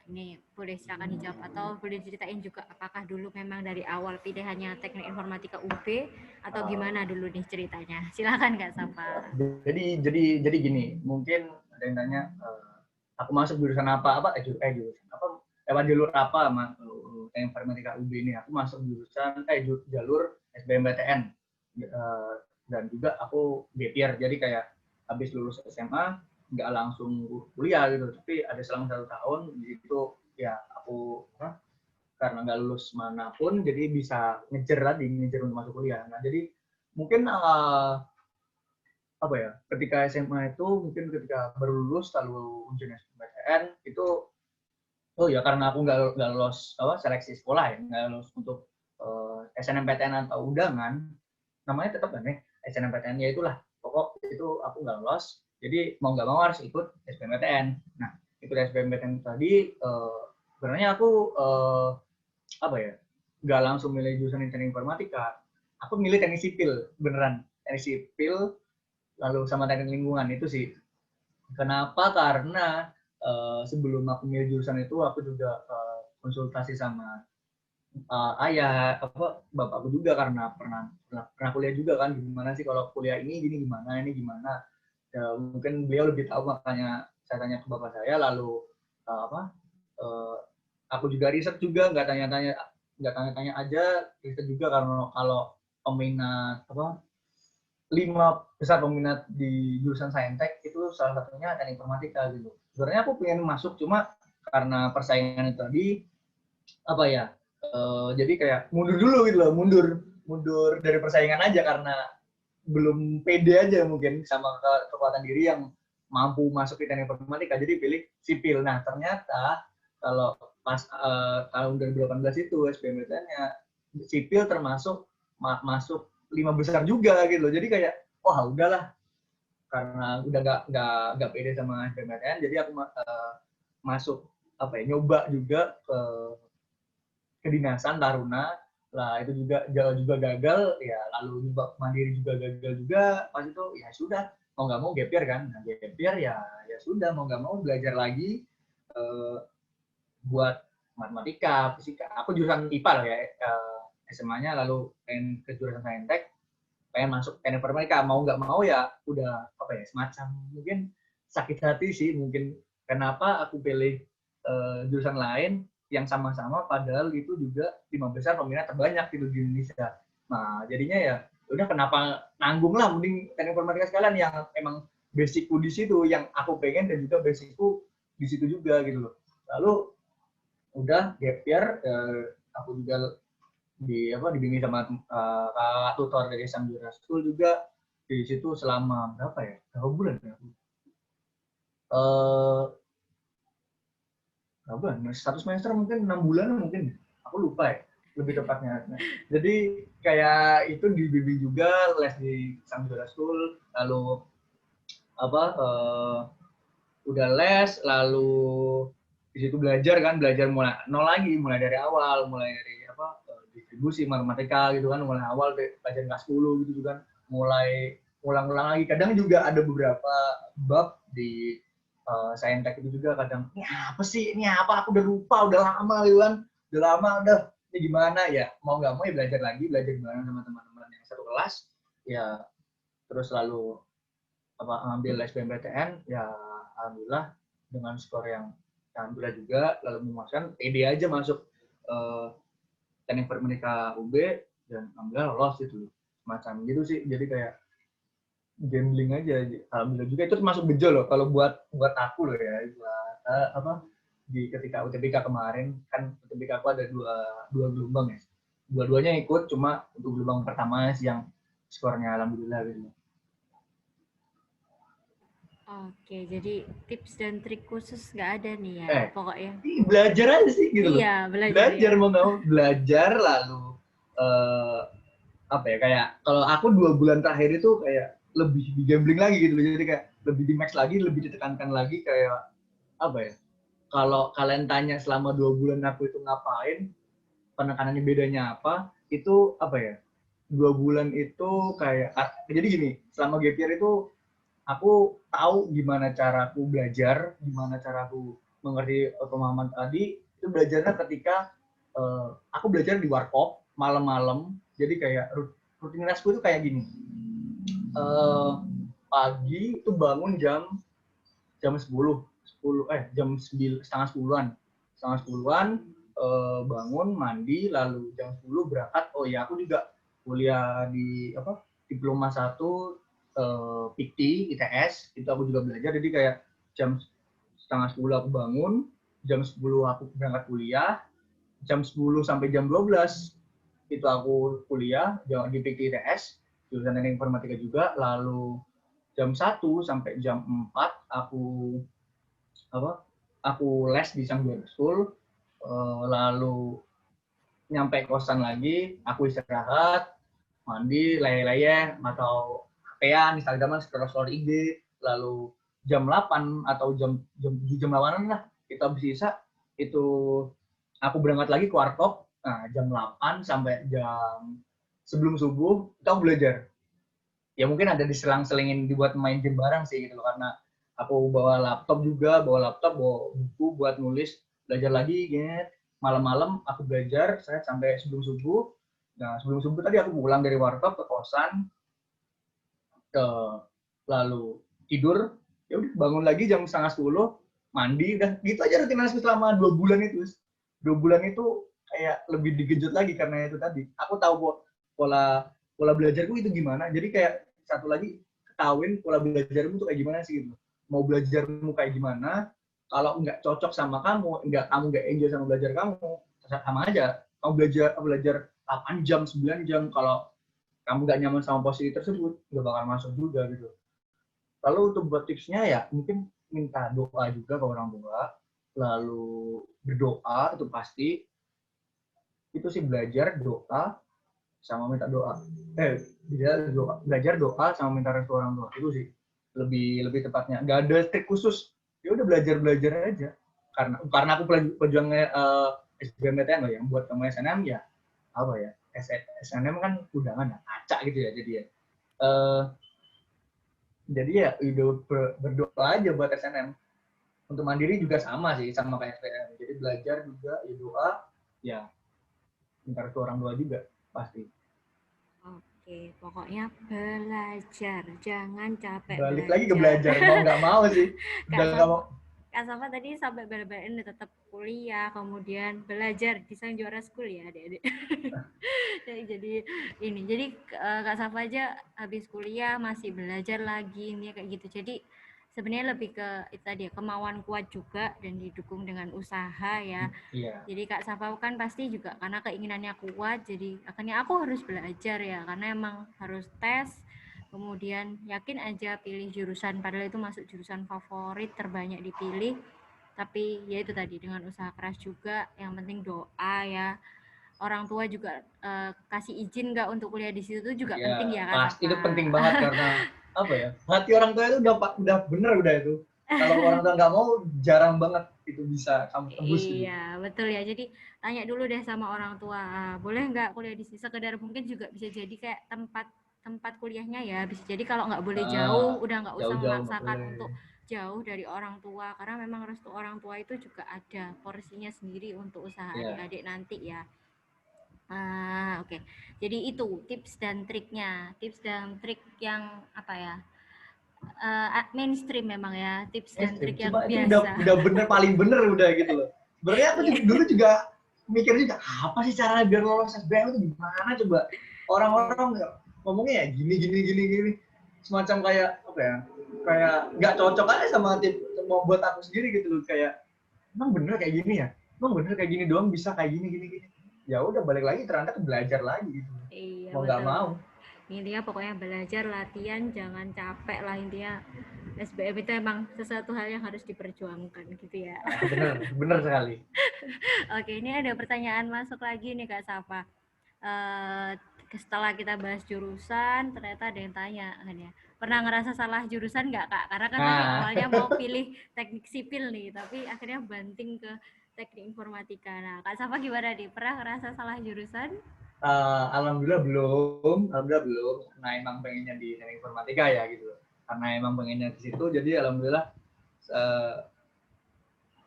Ini boleh silakan dijawab atau boleh diceritain juga apakah dulu memang dari awal pilihannya teknik informatika UB atau gimana dulu nih ceritanya. Silakan Kak Safa. Jadi gini, mungkin ada yang tanya aku masuk jurusan apa jurusan apa lewat jalur apa informatika UB ini. Aku masuk jurusan jalur SBMPTN dan juga aku gap year. Jadi kayak habis lulus SMA nggak langsung kuliah gitu, tapi ada selama 1 tahun di situ ya aku karena nggak lulus manapun jadi bisa ngejar untuk masuk kuliah. Nah jadi mungkin apa ya, ketika SMA itu mungkin ketika baru lulus lalu ujian SBMPTN itu karena aku nggak lolos seleksi sekolah ya, nggak lolos untuk SNMPTN atau undangan, namanya tetap kan ya SNMPTN, ya itulah pokok itu aku nggak lolos, jadi mau nggak mau harus ikut SBMPTN. Nah ikut SBMPTN tadi sebenarnya aku apa ya, nggak langsung milih jurusan teknik informatika, aku milih teknik sipil, beneran teknik sipil lalu sama teknik lingkungan. Itu sih kenapa, karena sebelum aku milih jurusan itu aku juga konsultasi sama ayah bapakku juga, karena pernah kuliah juga kan, gimana sih kalau kuliah ini gimana ya, mungkin beliau lebih tahu, makanya saya tanya ke bapak saya, lalu aku juga riset juga, nggak tanya-tanya aja, riset juga, karena kalau peminat 5 besar peminat di jurusan Saintek itu salah satunya teknik informatika gitu. Sebenarnya aku pengen masuk, cuma karena persaingan itu tadi jadi kayak mundur dulu gitu loh, mundur dari persaingan aja karena belum pede aja mungkin sama kekuatan diri yang mampu masuk ke teknik informatika, jadi pilih sipil. Nah ternyata kalau pas tahun 2018 itu SBMPTN-nya sipil termasuk masuk 5 besar juga gitu loh. Jadi kayak wah udahlah, karena udah nggak pede sama SBMPTN, jadi aku masuk nyoba juga ke kedinasan Taruna lah, itu juga gagal ya, lalu nyoba mandiri juga gagal juga. Pas itu ya sudah, mau nggak mau gap year kan. Nah, gap year ya sudah, mau nggak mau belajar lagi buat matematika, fisika. Aku jurusan IPA lah ya SMA-nya, lalu pengen ke jurusan Saintek, pengen masuk teknik informatika, mau nggak mau ya udah semacam mungkin sakit hati sih mungkin, kenapa aku pilih jurusan lain yang sama-sama padahal itu juga 5 besar peminat terbanyak gitu di Indonesia. Nah jadinya ya udah, kenapa nanggung lah, mending teknik informatika sekalian yang emang basicku di situ, yang aku pengen, dan juga basicku di situ juga gitu loh. Lalu udah gap year, aku juga dibimbing sama tutor dari Samudra School juga di situ selama berapa bulan ya? Berapa bulan? 1 semester mungkin 6 bulan mungkin, aku lupa ya lebih tepatnya. Jadi kayak itu dibimbing juga, les di Samudra School, lalu udah les, lalu di situ belajar mulai nol lagi, mulai dari awal, mulai dari distribusi matematika gitu kan, mulai awal belajar kelas 10 gitu kan, mulai ulang-ulang lagi. Kadang juga ada beberapa bab di Saintek itu juga kadang, ini apa, aku udah lupa, udah lama ini gimana ya, mau nggak mau ya belajar bareng sama teman-teman yang satu kelas ya, terus lalu ngambil SBMPTN ya, alhamdulillah dengan skor yang alhamdulillah juga, lalu memuaskan, pede aja masuk teknik informatika UB, dan alhamdulillah lolos itu, macam gitu sih. Jadi kayak gambling aja, alhamdulillah juga. Itu termasuk bejo loh kalau buat aku loh ya, ketika UTBK kemarin kan UTBK aku ada dua gelombang ya. Dua-duanya ikut, cuma untuk gelombang pertama sih yang skornya alhamdulillah gitu. Oke, jadi tips dan trik khusus nggak ada nih ya, pokoknya. Belajar aja sih gitu. Iya, belajar ya. Mau nggak mau belajar, lalu apa ya, kayak kalau aku 2 bulan terakhir itu kayak lebih di gambling lagi gitu, jadi kayak lebih di max lagi, lebih ditekankan lagi, kayak apa ya, kalau kalian tanya selama 2 bulan aku itu ngapain, penekanannya bedanya apa, itu apa ya, 2 bulan itu kayak, jadi gini, selama gap year itu aku tahu gimana cara aku belajar, gimana cara aku mengerti pemahaman tadi, itu belajarnya ketika aku belajar di warkop malam-malam. Jadi kayak rutinitasku itu kayak gini, pagi itu bangun jam 10 jam 9, setengah 10-an bangun, mandi, lalu jam 10 berangkat. Oh ya, aku juga kuliah di diploma 1 PIKTI ITS, itu aku juga belajar. Jadi kayak jam setengah 10 aku bangun, jam 10 aku berangkat kuliah, jam 10 sampai jam 12 itu aku kuliah di PIKTI ITS, jurusan teknik informatika juga. Lalu jam 1 sampai jam 4 aku les di Sangguar School, lalu nyampe kosan lagi, aku istirahat, mandi, leyeh-leyeh, atau HP-an, Instagraman, scroll IG, lalu jam 8 atau jam 7, jam 8-an lah, kita bisa itu aku berangkat lagi ke warkop. Nah, jam 8 sampai jam sebelum subuh itu aku belajar. Ya mungkin ada diselang-selingin dibuat main game bareng sih gitu loh, karena aku bawa laptop, bawa buku buat nulis, belajar lagi gitu. Malam-malam aku belajar saya sampai sebelum subuh. Nah, sebelum subuh tadi aku pulang dari warkop ke kosan, lalu tidur, ya udah bangun lagi jam setengah 10, mandi, udah gitu aja rutinitasku selama 2 bulan itu. 2 bulan itu kayak lebih digejut lagi karena itu tadi. Aku tahu pola belajarku itu gimana. Jadi kayak satu lagi, ketahuin pola belajarmu tuh kayak gimana sih gitu. Mau belajarmu kayak gimana, kalau nggak cocok sama kamu nggak enjoy sama belajar kamu, sama aja. Kamu belajar 8 jam, 9 jam, kalau kamu nggak nyaman sama posisi tersebut, nggak bakal masuk juga gitu. Lalu untuk buat tipsnya ya mungkin minta doa juga ke orang tua, lalu berdoa itu pasti. Itu sih belajar, doa, sama minta doa. Belajar, doa, sama minta restu orang tua. Itu sih lebih tepatnya. Nggak ada trik khusus. Ya udah belajar aja. Karena aku pejuangnya SBMPTN loh, yang buat kamu SNM ya apa ya, SNM kan undangan ya, acak gitu ya, jadi ya berdoa aja buat SNM. Untuk mandiri juga sama sih, sama kayak SPM. Jadi belajar juga, ya doa, ya minta restu orang tua juga pasti. Oke, pokoknya belajar, jangan capek balik belajar. Lagi ke belajar, mau nggak mau sih. Kak Safa tadi sampai bela-belain tetap kuliah, kemudian belajar di Sang Juara School ya adik-adik. jadi Kak Safa aja habis kuliah masih belajar lagi nih kayak gitu. Jadi sebenarnya lebih ke itu tadi ya, kemauan kuat juga dan didukung dengan usaha ya. Iya. Jadi Kak Safa kan pasti juga karena keinginannya kuat, jadi akhirnya aku harus belajar ya, karena emang harus tes. Kemudian yakin aja pilih jurusan, padahal itu masuk jurusan favorit terbanyak dipilih. Tapi ya itu tadi dengan usaha keras juga, yang penting doa ya. Orang tua juga kasih izin nggak untuk kuliah di situ tuh juga ya, penting ya Kak. Pasti itu penting banget karena apa ya? Hati orang tua itu udah bener itu. Kalau orang tua nggak mau, jarang banget itu bisa kamu tembus. Iya, betul ya. Jadi tanya dulu deh sama orang tua, boleh nggak kuliah di sini? Sekedar mungkin juga bisa jadi kayak tempat kuliahnya ya. Bisa jadi kalau nggak boleh jauh, udah nggak usah memaksakan untuk jauh dari orang tua, karena memang restu orang tua itu juga ada porsinya sendiri untuk usaha adik-adik nanti ya. Oke. Jadi itu tips dan triknya. Tips dan trik yang apa ya? Mainstream memang ya, tips dan trik yang biasa. Udah bener, paling bener udah gitu loh. Sebenarnya aku dulu juga mikir juga, apa sih cara biar lolos SBM itu gimana coba? Orang-orang ngomongnya ya gini. Semacam kayak apa ya? Kayak nggak cocok aja sama tip mau buat aku sendiri gitu loh, kayak emang bener kayak gini ya, emang bener kayak gini doang bisa kayak gini gini gini. Ya udah balik lagi ternyata belajar lagi gitu, Iya mau nggak betul. mau. Intinya pokoknya belajar, latihan, jangan capek lah intinya. SBM itu emang sesuatu hal yang harus diperjuangkan gitu ya. Bener bener sekali. Oke, ini ada pertanyaan masuk lagi nih Kak Safa. Eh, Setelah kita bahas jurusan, ternyata ada yang tanya kan ya. Pernah ngerasa salah jurusan nggak Kak? Karena kan tadi Nah, awalnya mau pilih teknik sipil nih, tapi akhirnya banting ke teknik informatika. Nah, Kak Safa gimana nih? Pernah ngerasa salah jurusan? alhamdulillah belum, karena emang pengennya di teknik informatika ya gitu, karena emang pengennya di situ, jadi alhamdulillah uh,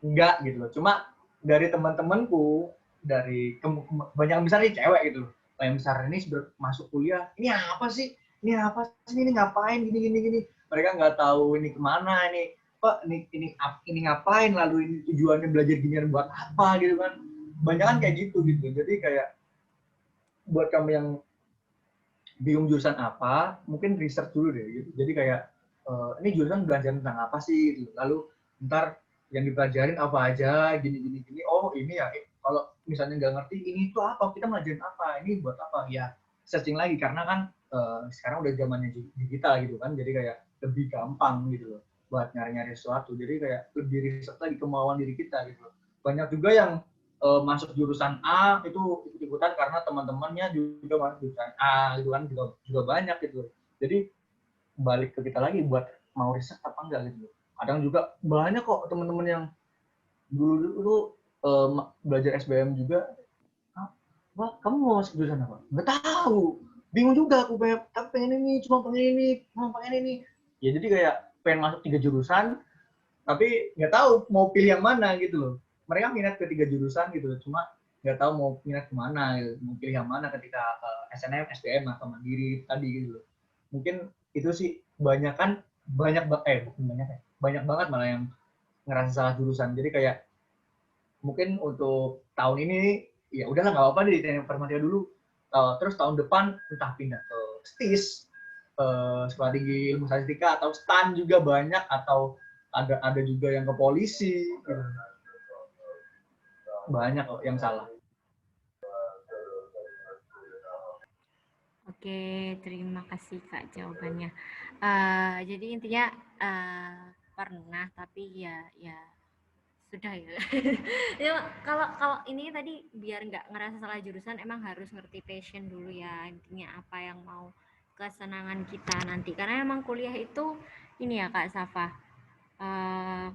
enggak gitu loh. Cuma dari teman-temanku, dari banyak besar nih cewek gitu loh, yang besar ini masuk kuliah, ini apa sih, ini ngapain gini, mereka nggak tahu ini kemana, ini apa, ini ngapain, lalu ini tujuannya belajar ginian buat apa gitu kan, banyak kan kayak gitu. Jadi kayak buat kamu yang bingung jurusan apa, mungkin research dulu deh gitu. Jadi kayak ini jurusan belajar tentang apa sih gitu. Lalu ntar yang dipelajarin apa aja, gini. Oh ini ya, kalau misalnya nggak ngerti ini itu apa, kita belajarin apa, ini buat apa, ya searching lagi, karena kan sekarang udah zamannya digital gitu kan, jadi kayak lebih gampang gitu loh buat nyari-nyari sesuatu. Jadi kayak lebih riset lagi kemauan diri kita gitu loh. Banyak juga yang masuk jurusan A itu ikut-ikutan karena teman-temannya juga masuk jurusan A gitu kan, juga banyak gitu. Jadi balik ke kita lagi buat mau riset apa enggak gitu. Kadang juga banyak kok teman-teman yang dulu belajar SBM juga, wah kamu mau masuk jurusan apa? Nggak tahu, bingung juga aku, tapi pengen ini, cuma pengen ini. Ya jadi kayak pengen masuk 3 jurusan, tapi nggak tahu mau pilih yang mana gitu loh. Mereka minat ke 3 jurusan gitu loh, cuma nggak tahu mau minat kemana gitu. Mau pilih yang mana ketika SNM, SDM atau mandiri tadi gitu loh. Mungkin itu sih banyak banget malah yang ngerasa salah jurusan. Jadi kayak mungkin untuk tahun ini ya udahlah nggak apa-apa di teknik informatika dulu. Terus tahun depan entah pindah ke STIS, sekolah tinggi ilmu statistika, atau STAN juga banyak, atau ada juga yang ke polisi gitu. Banyak kok yang salah. Oke, terima kasih Kak jawabannya. Jadi intinya pernah, tapi ya sudah ya. Ya kalau kalau ini tadi biar nggak ngerasa salah jurusan, emang harus ngerti passion dulu ya, intinya apa yang mau kesenangan kita nanti. Karena emang kuliah itu ini ya Kak Safa, eh,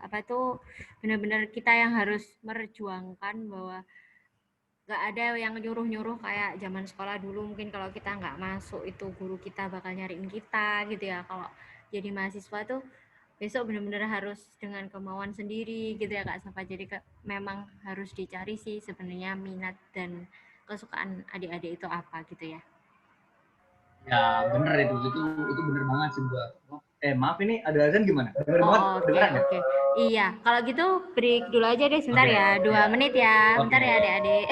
apa itu benar-benar kita yang harus merjuangkan bahwa nggak ada yang nyuruh-nyuruh kayak zaman sekolah dulu. Mungkin kalau kita nggak masuk itu guru kita bakal nyariin kita gitu ya. Kalau jadi mahasiswa tuh besok benar-benar harus dengan kemauan sendiri gitu ya Kak Safa. Jadi memang harus dicari sih sebenarnya minat dan kesukaan adik-adik itu apa gitu ya. Ya bener itu bener banget sih buat. Maaf ini ada azan gimana? Bener banget, Oh, oke, kedengeran ya? oke. Iya, kalau gitu break dulu aja deh sebentar Oke, ya, 2 menit ya. oke. Bentar ya adik-adik.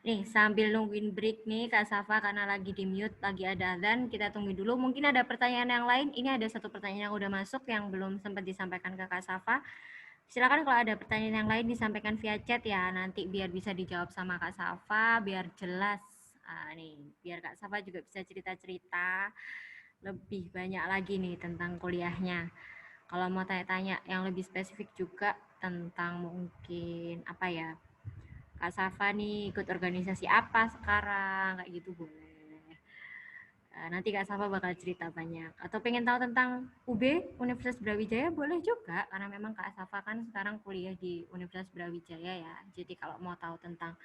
Nih, sambil nungguin break nih Kak Safa karena lagi di mute, lagi ada azan, kita tunggu dulu. Mungkin ada pertanyaan yang lain. Ini ada satu pertanyaan yang udah masuk yang belum sempat disampaikan ke Kak Safa. Silakan kalau ada pertanyaan yang lain disampaikan via chat ya, nanti biar bisa dijawab sama Kak Safa, biar jelas. Nih, biar Kak Safa juga bisa cerita-cerita lebih banyak lagi nih tentang kuliahnya. Kalau mau tanya-tanya yang lebih spesifik juga tentang mungkin apa ya, Kak Safa nih ikut organisasi apa sekarang, kayak gitu boleh. Nanti Kak Safa bakal cerita banyak. Atau pengen tahu tentang UB, Universitas Brawijaya, boleh juga. Karena memang Kak Safa kan sekarang kuliah di Universitas Brawijaya ya. Jadi kalau mau tahu tentang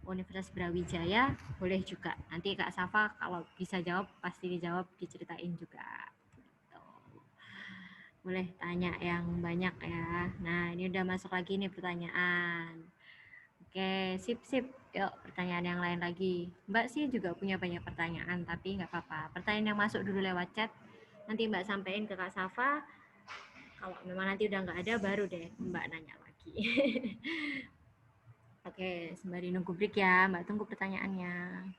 Universitas Brawijaya, boleh juga. Nanti Kak Safa kalau bisa jawab, pasti dijawab, diceritain juga. Gitu. Boleh tanya yang banyak ya. Nah, ini udah masuk lagi nih pertanyaan. Oke, sip, sip. Yuk, pertanyaan yang lain lagi. Mbak sih juga punya banyak pertanyaan, tapi nggak apa-apa. Pertanyaan yang masuk dulu lewat chat, nanti Mbak sampein ke Kak Safa. Kalau memang nanti udah nggak ada, baru deh Mbak nanya lagi. Oke, sembari nunggu break ya, Mbak tunggu pertanyaannya.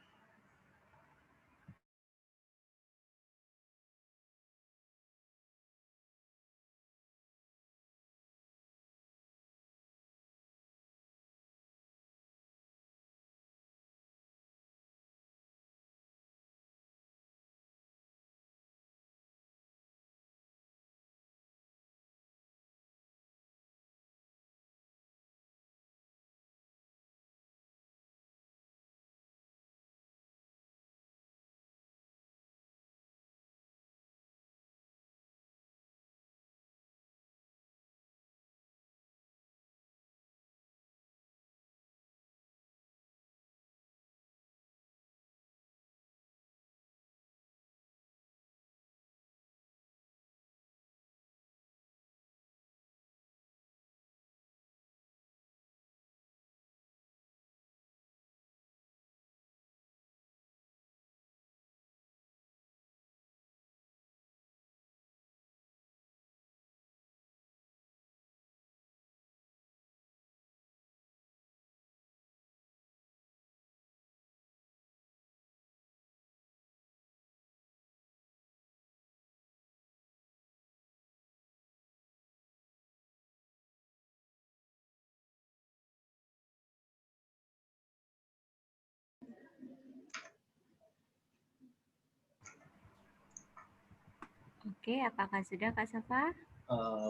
Oke, apakah sudah Kak Safa?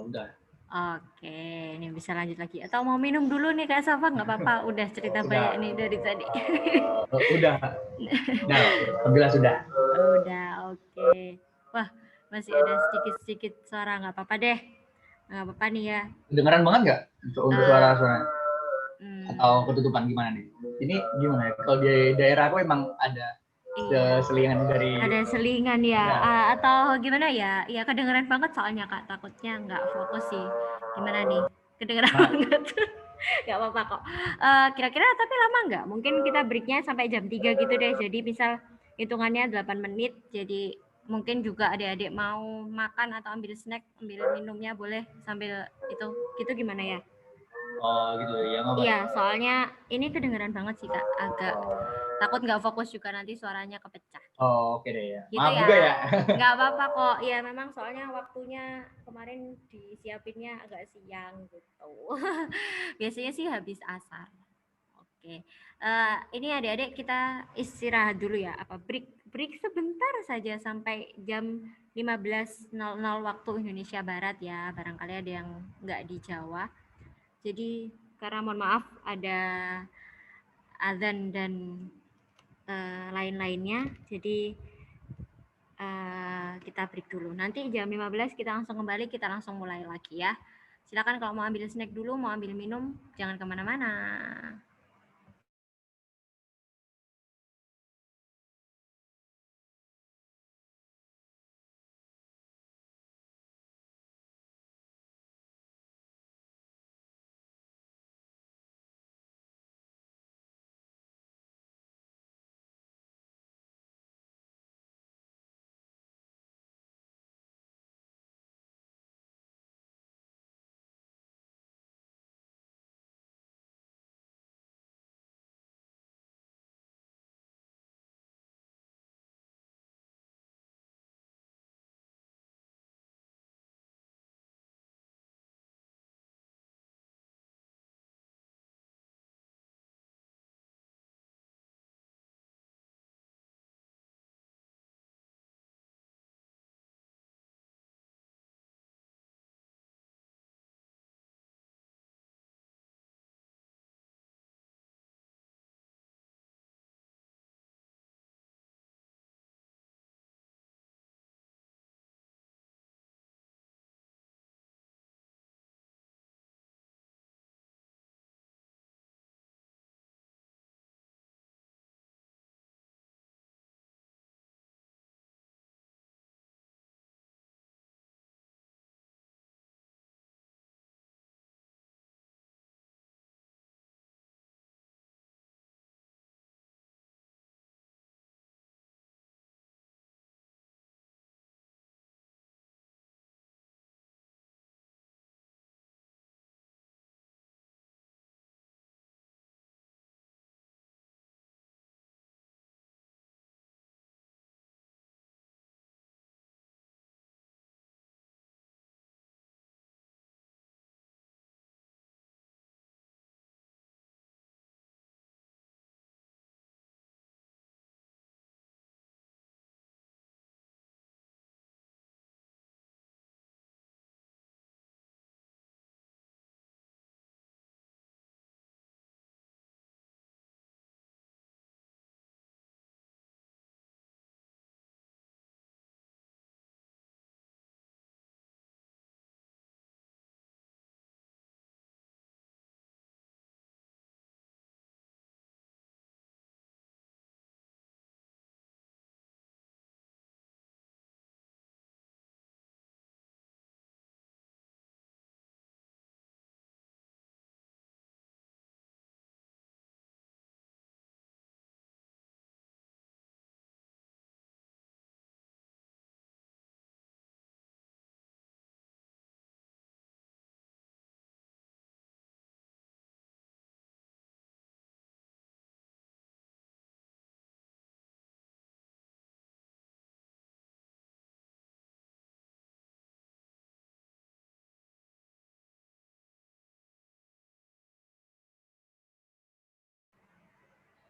Udah. Oke, ini bisa lanjut lagi. Atau mau minum dulu nih Kak Safa? Nggak apa-apa, udah cerita banyak nih dari tadi. Udah. Nah, alhamdulillah sudah. Udah, oke. Wah, masih ada sedikit-sedikit suara, nggak apa-apa deh. Nggak apa-apa nih ya. Kedengeran banget nggak untuk suara-suara? Atau ketutupan gimana nih? Ini gimana ya? Kalau di daerah aku emang ada selingan dari... Ada selingan ya, atau gimana ya? Ya kedengeran banget soalnya Kak, takutnya nggak fokus sih. Gimana nih? Kedengeran banget. Nggak apa-apa kok. Kira-kira tapi lama nggak? Mungkin kita breaknya sampai jam 3 gitu deh. Jadi misal hitungannya 8 menit. Jadi mungkin juga adik-adik mau makan atau ambil snack, ambil minumnya boleh sambil itu. Gitu gimana ya? Oh gitu ya. Iya, soalnya ini kedengeran banget sih Kak. Agak takut nggak fokus juga nanti suaranya kepecah. Oh, oke deh ya. Gitu Maaf ya. juga ya. Nggak apa-apa kok. Ya memang soalnya waktunya kemarin disiapinnya agak siang gitu. Biasanya sih habis asar. Oke. Ini adik-adik kita istirahat dulu ya. Apa break sebentar saja sampai jam 15.00 waktu Indonesia Barat ya. Barangkali ada yang nggak di Jawa. Jadi karena mohon maaf ada azan dan lain-lainnya. Jadi kita break dulu. Nanti jam 15 kita langsung kembali, kita langsung mulai lagi ya. Silakan kalau mau ambil snack dulu, mau ambil minum, jangan kemana-mana.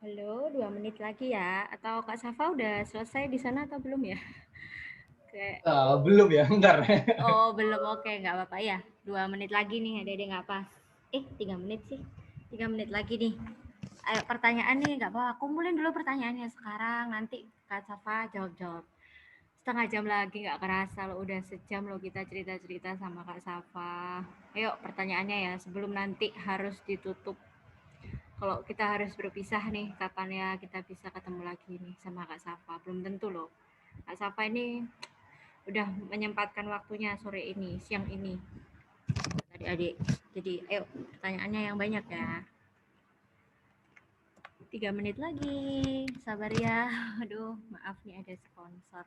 Halo, 2 menit lagi ya. Atau Kak Safa udah selesai di sana atau belum ya? Oke. Belum ya, bentar. Oh, belum. Oke, nggak apa-apa ya. 2 menit lagi nih, Dede nggak pas. 3 menit sih. 3 menit lagi nih. Ayo pertanyaan nih, nggak apa-apa. Kumpulin dulu pertanyaannya sekarang. Nanti Kak Safa jawab-jawab. Setengah jam lagi nggak kerasa loh. Udah sejam loh kita cerita-cerita sama Kak Safa. Ayo pertanyaannya ya. Sebelum nanti harus ditutup. Kalau kita harus berpisah nih, kapan ya kita bisa ketemu lagi nih sama Kak Safa? Belum tentu loh. Kak Safa ini udah menyempatkan waktunya sore ini, siang ini, adik-adik. Jadi, ayo pertanyaannya yang banyak ya. 3 menit lagi, sabar ya. Aduh, maaf nih ada sponsor.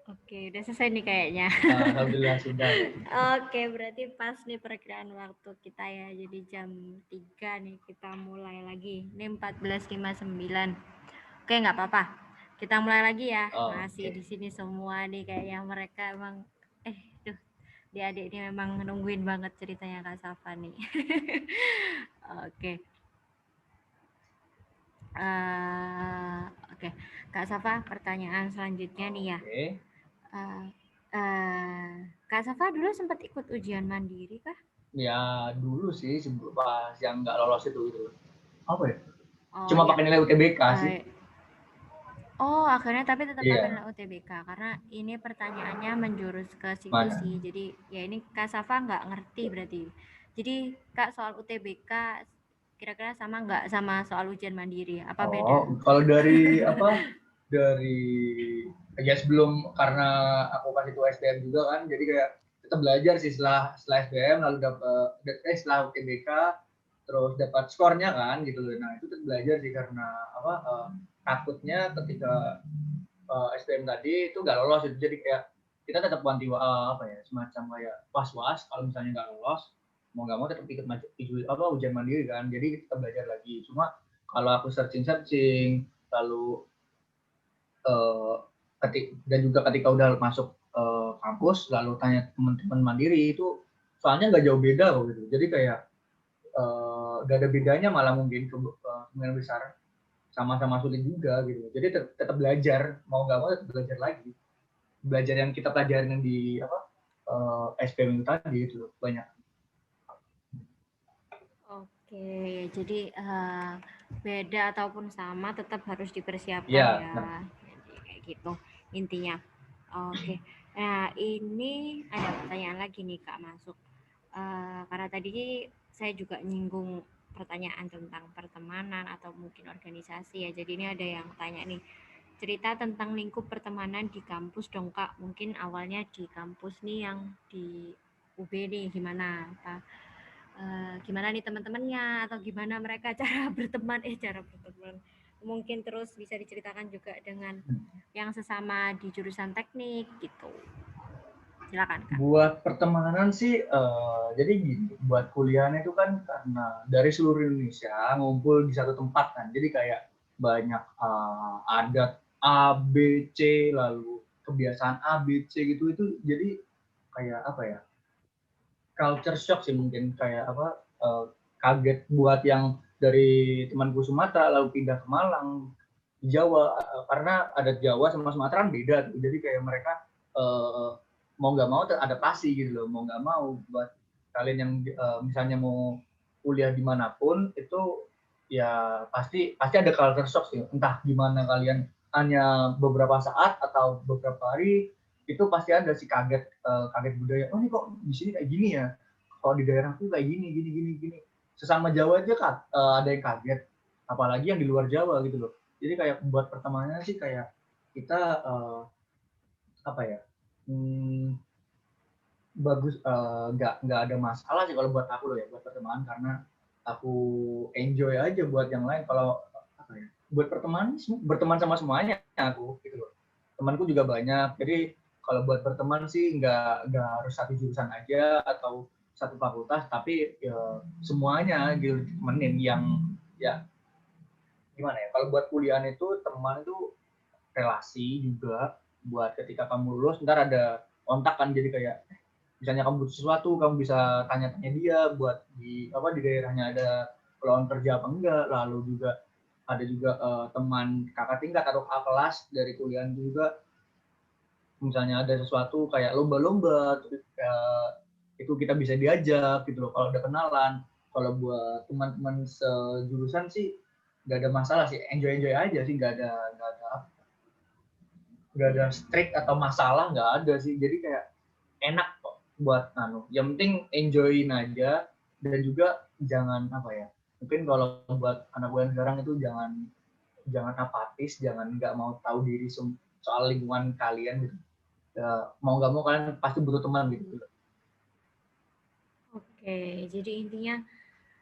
Oke, udah selesai nih kayaknya. Alhamdulillah sudah. Oke, berarti pas nih perkiraan waktu kita ya. Jadi jam 3 nih kita mulai lagi. Ini 14.59. Oke, nggak apa-apa. Kita mulai lagi ya. Masih di sini semua nih kayaknya mereka emang duh, adik ini memang nungguin banget ceritanya Kak Safa nih. Oke. Oke, Kak Safa, pertanyaan selanjutnya nih ya. Kak Safa dulu sempat ikut ujian mandiri kah? Ya dulu sih sebelum pas yang nggak lolos itu gitu. Apa ya? Oh, Cuma ya. pakai nilai UTBK sih. Oh, akhirnya tapi tetap pakai Iya. nilai UTBK karena ini pertanyaannya menjurus ke situ Mana? sih. Jadi ya ini Kak Safa nggak ngerti berarti. Jadi Kak soal UTBK kira-kira sama nggak sama soal ujian mandiri? Apa beda? Kalau dari apa? Dari ya sebelum karena aku pas itu SBM juga kan, jadi kayak kita belajar sih setelah SBM lalu dapat setelah UTBK terus dapat skornya kan gitu loh. Nah itu tetap belajar sih karena apa? Takutnya ketika SBM tadi itu nggak lolos itu, jadi kayak kita tetap apa ya, semacam kayak was-was kalau misalnya nggak lolos, mau nggak mau tetap ikut ujian mandiri kan, jadi kita belajar lagi. Cuma kalau aku searching lalu dan juga ketika udah masuk kampus lalu tanya teman-teman mandiri itu soalnya nggak jauh beda loh gitu, jadi kayak nggak ada bedanya, malah mungkin kemungkinan besar sama-sama sulit juga gitu, jadi tetap belajar, mau nggak mau tetap belajar lagi, belajar yang kita pelajarin di apa SPM tadi itu banyak. Oke, jadi beda ataupun sama tetap harus dipersiapkan Ya, ya. Jadi kayak gitu intinya. Oke. Nah, ini ada pertanyaan lagi nih Kak masuk. Karena tadi saya juga nyinggung pertanyaan tentang pertemanan atau mungkin organisasi ya. Jadi ini ada yang tanya nih, cerita tentang lingkup pertemanan di kampus dong Kak. Mungkin awalnya di kampus nih yang di UB nih gimana? Gimana nih teman-temannya atau gimana mereka cara berteman. Mungkin terus bisa diceritakan juga dengan yang sesama di jurusan teknik gitu. Silakan Kak. Buat pertemanan sih, jadi gini, buat kuliahnya itu kan karena dari seluruh Indonesia ngumpul di satu tempat kan, jadi kayak banyak adat A, B, C, lalu kebiasaan A, B, C gitu, itu jadi kayak apa ya, culture shock sih mungkin, kayak apa, kaget buat yang dari temanku Sumatera lalu pindah ke Malang, Jawa, karena adat Jawa sama Sumatera kan beda tuh, jadi kayak mereka mau nggak mau teradaptasi gitu loh, mau nggak mau. Buat kalian yang misalnya mau kuliah dimanapun itu ya pasti ada culture shock sih, entah gimana kalian hanya beberapa saat atau beberapa hari itu pasti ada sih kaget budaya. Oh ini kok di sini kayak gini ya, kalau di daerahku kayak gini. Sesama Jawa aja kan ada yang kaget, apalagi yang di luar Jawa gitu loh. Jadi kayak buat pertemanannya sih kayak kita apa ya, bagus, nggak ada masalah sih kalau buat aku loh ya, buat pertemanan, karena aku enjoy aja. Buat yang lain kalau apa ya, buat pertemanan berteman sama semuanya aku gitu loh. Temanku juga banyak, jadi kalau buat berteman sih nggak harus satu jurusan aja atau satu fakultas, tapi ya, semuanya gitu temenin yang ya gimana ya, kalau buat kuliah itu teman itu relasi juga, buat ketika kamu lulus ntar ada kontak kan, jadi kayak misalnya kamu butuh sesuatu kamu bisa tanya-tanya dia, buat di daerahnya ada peluang kerja apa enggak. Lalu juga ada juga teman kakak tingkat atau kakak kelas dari kuliah juga, misalnya ada sesuatu kayak lomba-lomba itu kita bisa diajak gitu loh kalau udah kenalan. Kalau buat teman-teman sejurusan sih nggak ada masalah sih, enjoy aja sih, nggak ada strict atau masalah, nggak ada sih. Jadi kayak enak kok buat yang penting enjoyin aja. Dan juga jangan apa ya, mungkin kalau buat anak gue yang sekarang itu jangan apatis, jangan nggak mau tahu diri soal lingkungan kalian gitu ya, mau nggak mau kalian pasti butuh teman gitu. Oke, jadi intinya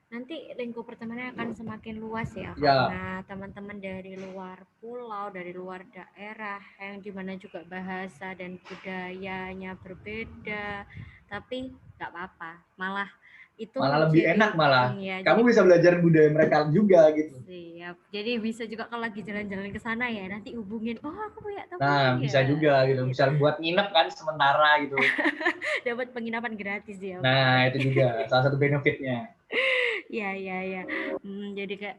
nanti lingkup pertemanan akan semakin luas ya, Ya, karena teman-teman dari luar pulau, dari luar daerah, yang dimana juga bahasa dan budayanya berbeda, tapi nggak apa-apa, malah itu malah lebih jadi enak, malah ya, jadi kamu bisa belajar budaya mereka juga gitu. siap. Jadi bisa juga kalau lagi jalan-jalan ke sana ya, nanti hubungin, oh aku punya Nah teman bisa ya, juga gitu, gitu. bisa buat nginep kan sementara gitu. Dapat penginapan gratis ya, Nah Pak. itu juga salah satu benefitnya. Ya. Jadi kayak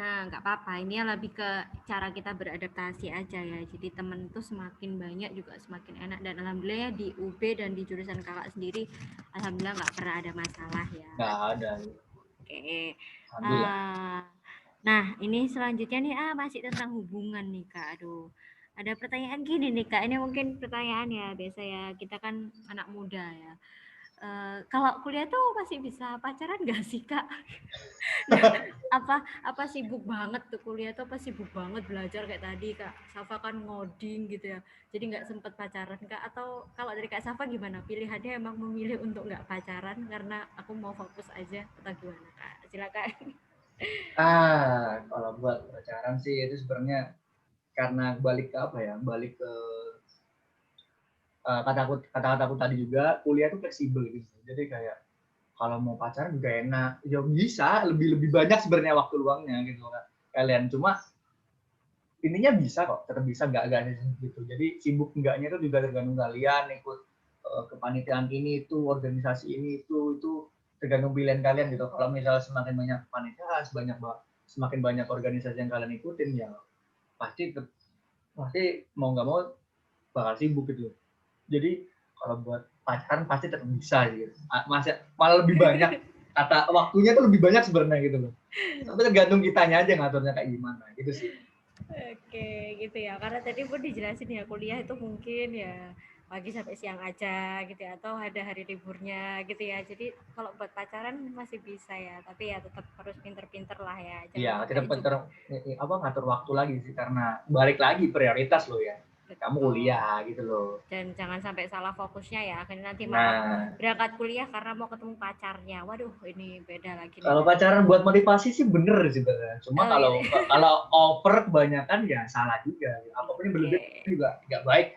nggak apa-apa. Ini lebih ke cara kita beradaptasi aja ya. Jadi temen tuh semakin banyak juga semakin enak. Dan alhamdulillah ya di UB dan di jurusan kakak sendiri, alhamdulillah nggak pernah ada masalah ya. Nggak ada. Oke. Alhamdulillah. Nah ini selanjutnya nih masih tentang hubungan nih Kak. Aduh. Ada pertanyaan gini nih Kak. Ini mungkin pertanyaan ya. Biasa ya kita kan anak muda ya. Kalau kuliah tuh masih bisa pacaran gak sih Kak? apa sibuk banget tuh kuliah tuh, apa sibuk banget belajar kayak tadi Kak Safa kan ngoding gitu ya, jadi nggak sempet pacaran Kak? Atau kalau dari Kak Safa gimana, pilihannya emang memilih untuk nggak pacaran karena aku mau fokus aja, atau gimana Kak? Silakan. Kalau buat pacaran sih itu sebenarnya karena balik ke apa ya, balik ke kata-kataku tadi juga, kuliah itu fleksibel gitu. Jadi kayak kalau mau pacaran juga enak, ya bisa lebih banyak sebenarnya waktu luangnya gitu kan kalian. Cuma intinya bisa kok, tetap bisa, nggak ada gitu. Jadi sibuk enggaknya itu juga tergantung kalian ikut kepanitiaan ini itu, organisasi ini itu tergantung pilihan kalian gitu. Kalau misalnya semakin banyak kepanitiaan, semakin banyak organisasi yang kalian ikutin, ya pasti mau nggak mau bakal sibuk gitu. Jadi kalau buat pacaran pasti tetap bisa gitu. Malah lebih banyak, kata waktunya tuh lebih banyak sebenarnya gitu loh. Tapi tergantung kitanya aja ngaturnya kayak gimana gitu sih. Oke gitu ya, karena tadi pun dijelasin ya kuliah itu mungkin ya pagi sampai siang aja gitu ya, atau ada hari liburnya gitu ya. Jadi kalau buat pacaran masih bisa ya, tapi ya tetap harus pinter-pinter lah ya, Iya, jangan sampai tidak juga. apa ngatur waktu lagi sih, karena balik lagi prioritas lo ya. Kamu Betul. kuliah gitu loh. Dan jangan sampai salah fokusnya ya, akhirnya nanti malah Nah, berangkat kuliah karena mau ketemu pacarnya. Waduh, ini beda lagi nih kalau berarti. pacaran buat motivasi sih bener sih sebenarnya. Cuma Oh gitu. kalau kalau over kebanyakan ya salah juga. Apapun yang berlebihan Oke. juga nggak baik.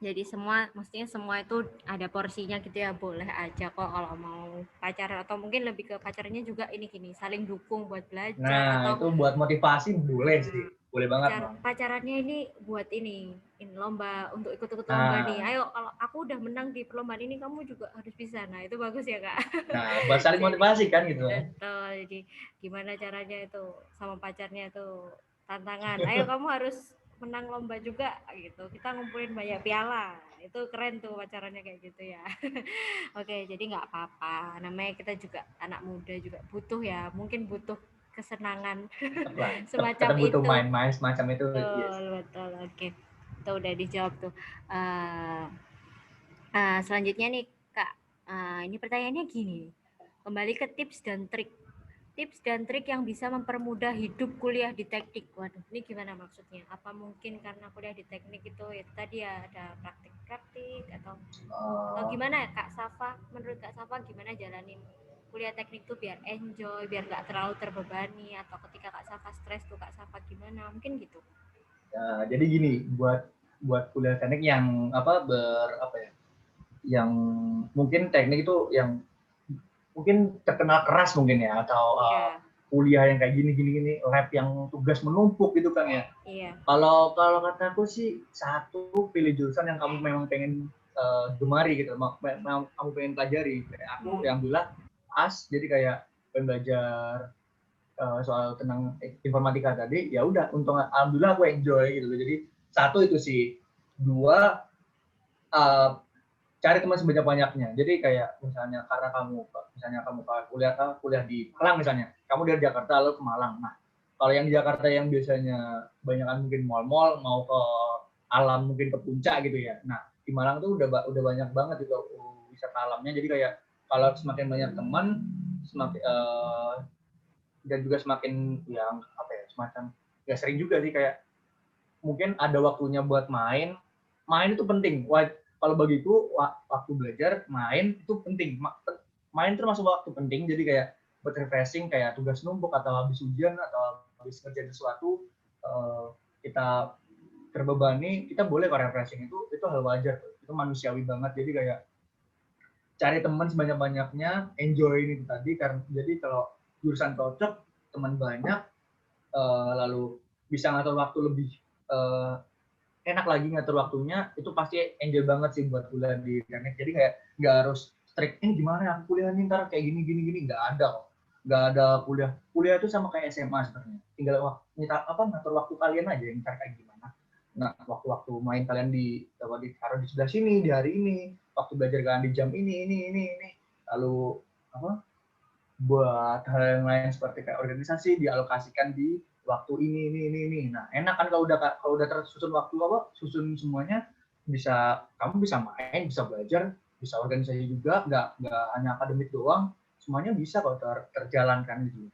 Jadi semua, mestinya semua itu ada porsinya gitu ya, boleh aja kok kalau mau pacaran, atau mungkin lebih ke pacarnya juga ini gini, saling dukung buat belajar, Nah, atau itu buat motivasi boleh sih. Boleh banget, Bang. pacarannya ini buat ini lomba, untuk ikut-ikut lomba nih. Nah, Ayo kalau aku udah menang di perlombaan ini, kamu juga harus bisa. Nah, itu bagus ya, Kak. nah buat saling Jadi motivasi kan gitu. betul. Jadi gimana caranya itu sama pacarnya itu tantangan. Ayo kamu harus menang lomba juga gitu. Kita ngumpulin banyak piala. Itu keren tuh pacarannya kayak gitu ya. Oke, jadi nggak apa-apa. Namanya kita juga anak muda juga butuh ya. Mungkin butuh kesenangan Tetap lah. semacam Tetap butuh itu. main-main semacam itu. Yes. Betul, betul. Oke. Itu udah dijawab tuh. Eh selanjutnya nih, Kak. Ini pertanyaannya gini. Kembali ke tips dan trik. Tips dan trik yang bisa mempermudah hidup kuliah di teknik. Waduh, ini gimana maksudnya? Apa mungkin karena kuliah di teknik itu ya tadi ya ada praktik-praktik, atau gimana ya, Kak Safa? Menurut Kak Safa gimana jalanin kuliah teknik tuh biar enjoy, biar gak terlalu terbebani, atau ketika Kak Safa stres tuh Kak Safa gimana? Mungkin gitu. Jadi gini, buat kuliah teknik yang apa ya? Yang mungkin teknik itu yang mungkin terkenal keras mungkin ya, atau Iya, kuliah yang kayak gini lab yang tugas menumpuk gitu kan ya. iya. Kalau kalau kataku sih, satu, pilih jurusan yang kamu memang pengen gemari gitu, memang kamu pengen pelajari. Kayak aku yang alhamdulillah jadi kayak pengen belajar soal tentang informatika tadi, ya udah, untung alhamdulillah aku enjoy gitu. Jadi satu itu sih. Dua, uh, cari teman sebanyak-banyaknya. Jadi kayak misalnya karena kamu kuliah di Malang misalnya, kamu dari Jakarta lalu ke Malang. Nah, kalau yang di Jakarta yang biasanya banyakan mungkin mal-mal, mau ke alam mungkin ke puncak gitu ya. Nah, di Malang tuh udah banyak banget itu wisata alamnya. Jadi kayak kalau semakin banyak teman, semakin dan juga semakin yang apa ya, semacam ya sering juga sih kayak mungkin ada waktunya buat main. Main itu penting. Kalau bagiku waktu belajar main itu penting. Main termasuk waktu penting. Jadi kayak buat refreshing, kayak tugas numpuk atau habis ujian atau habis kerja sesuatu, kita terbebani, kita boleh kok refreshing, itu hal wajar, itu manusiawi banget. Jadi kayak cari teman sebanyak-banyaknya, enjoy ini tadi, karena jadi kalau jurusan cocok, teman banyak, lalu bisa ngatur waktu lebih enak lagi ngatur waktunya, itu pasti enjoy banget sih buat kuliah di teknik. Jadi kayak nggak harus strict, ini gimana ya kuliah nih ntar kayak gini, nggak ada kok. Nggak ada kuliah itu sama kayak SMA sebenarnya, tinggal ngatur waktu kalian aja yang ntar kayak gimana. Nah, waktu-waktu main kalian ditaruh di sebelah sini di hari ini, waktu belajar kalian di jam ini, lalu apa buat hal yang lain seperti kayak organisasi dialokasikan di waktu ini. Nah, enak kan kalau udah tersusun waktu susun semuanya, kamu bisa main, bisa belajar, bisa organisasi juga, nggak hanya akademik doang, semuanya bisa kalau terjalankan gitu.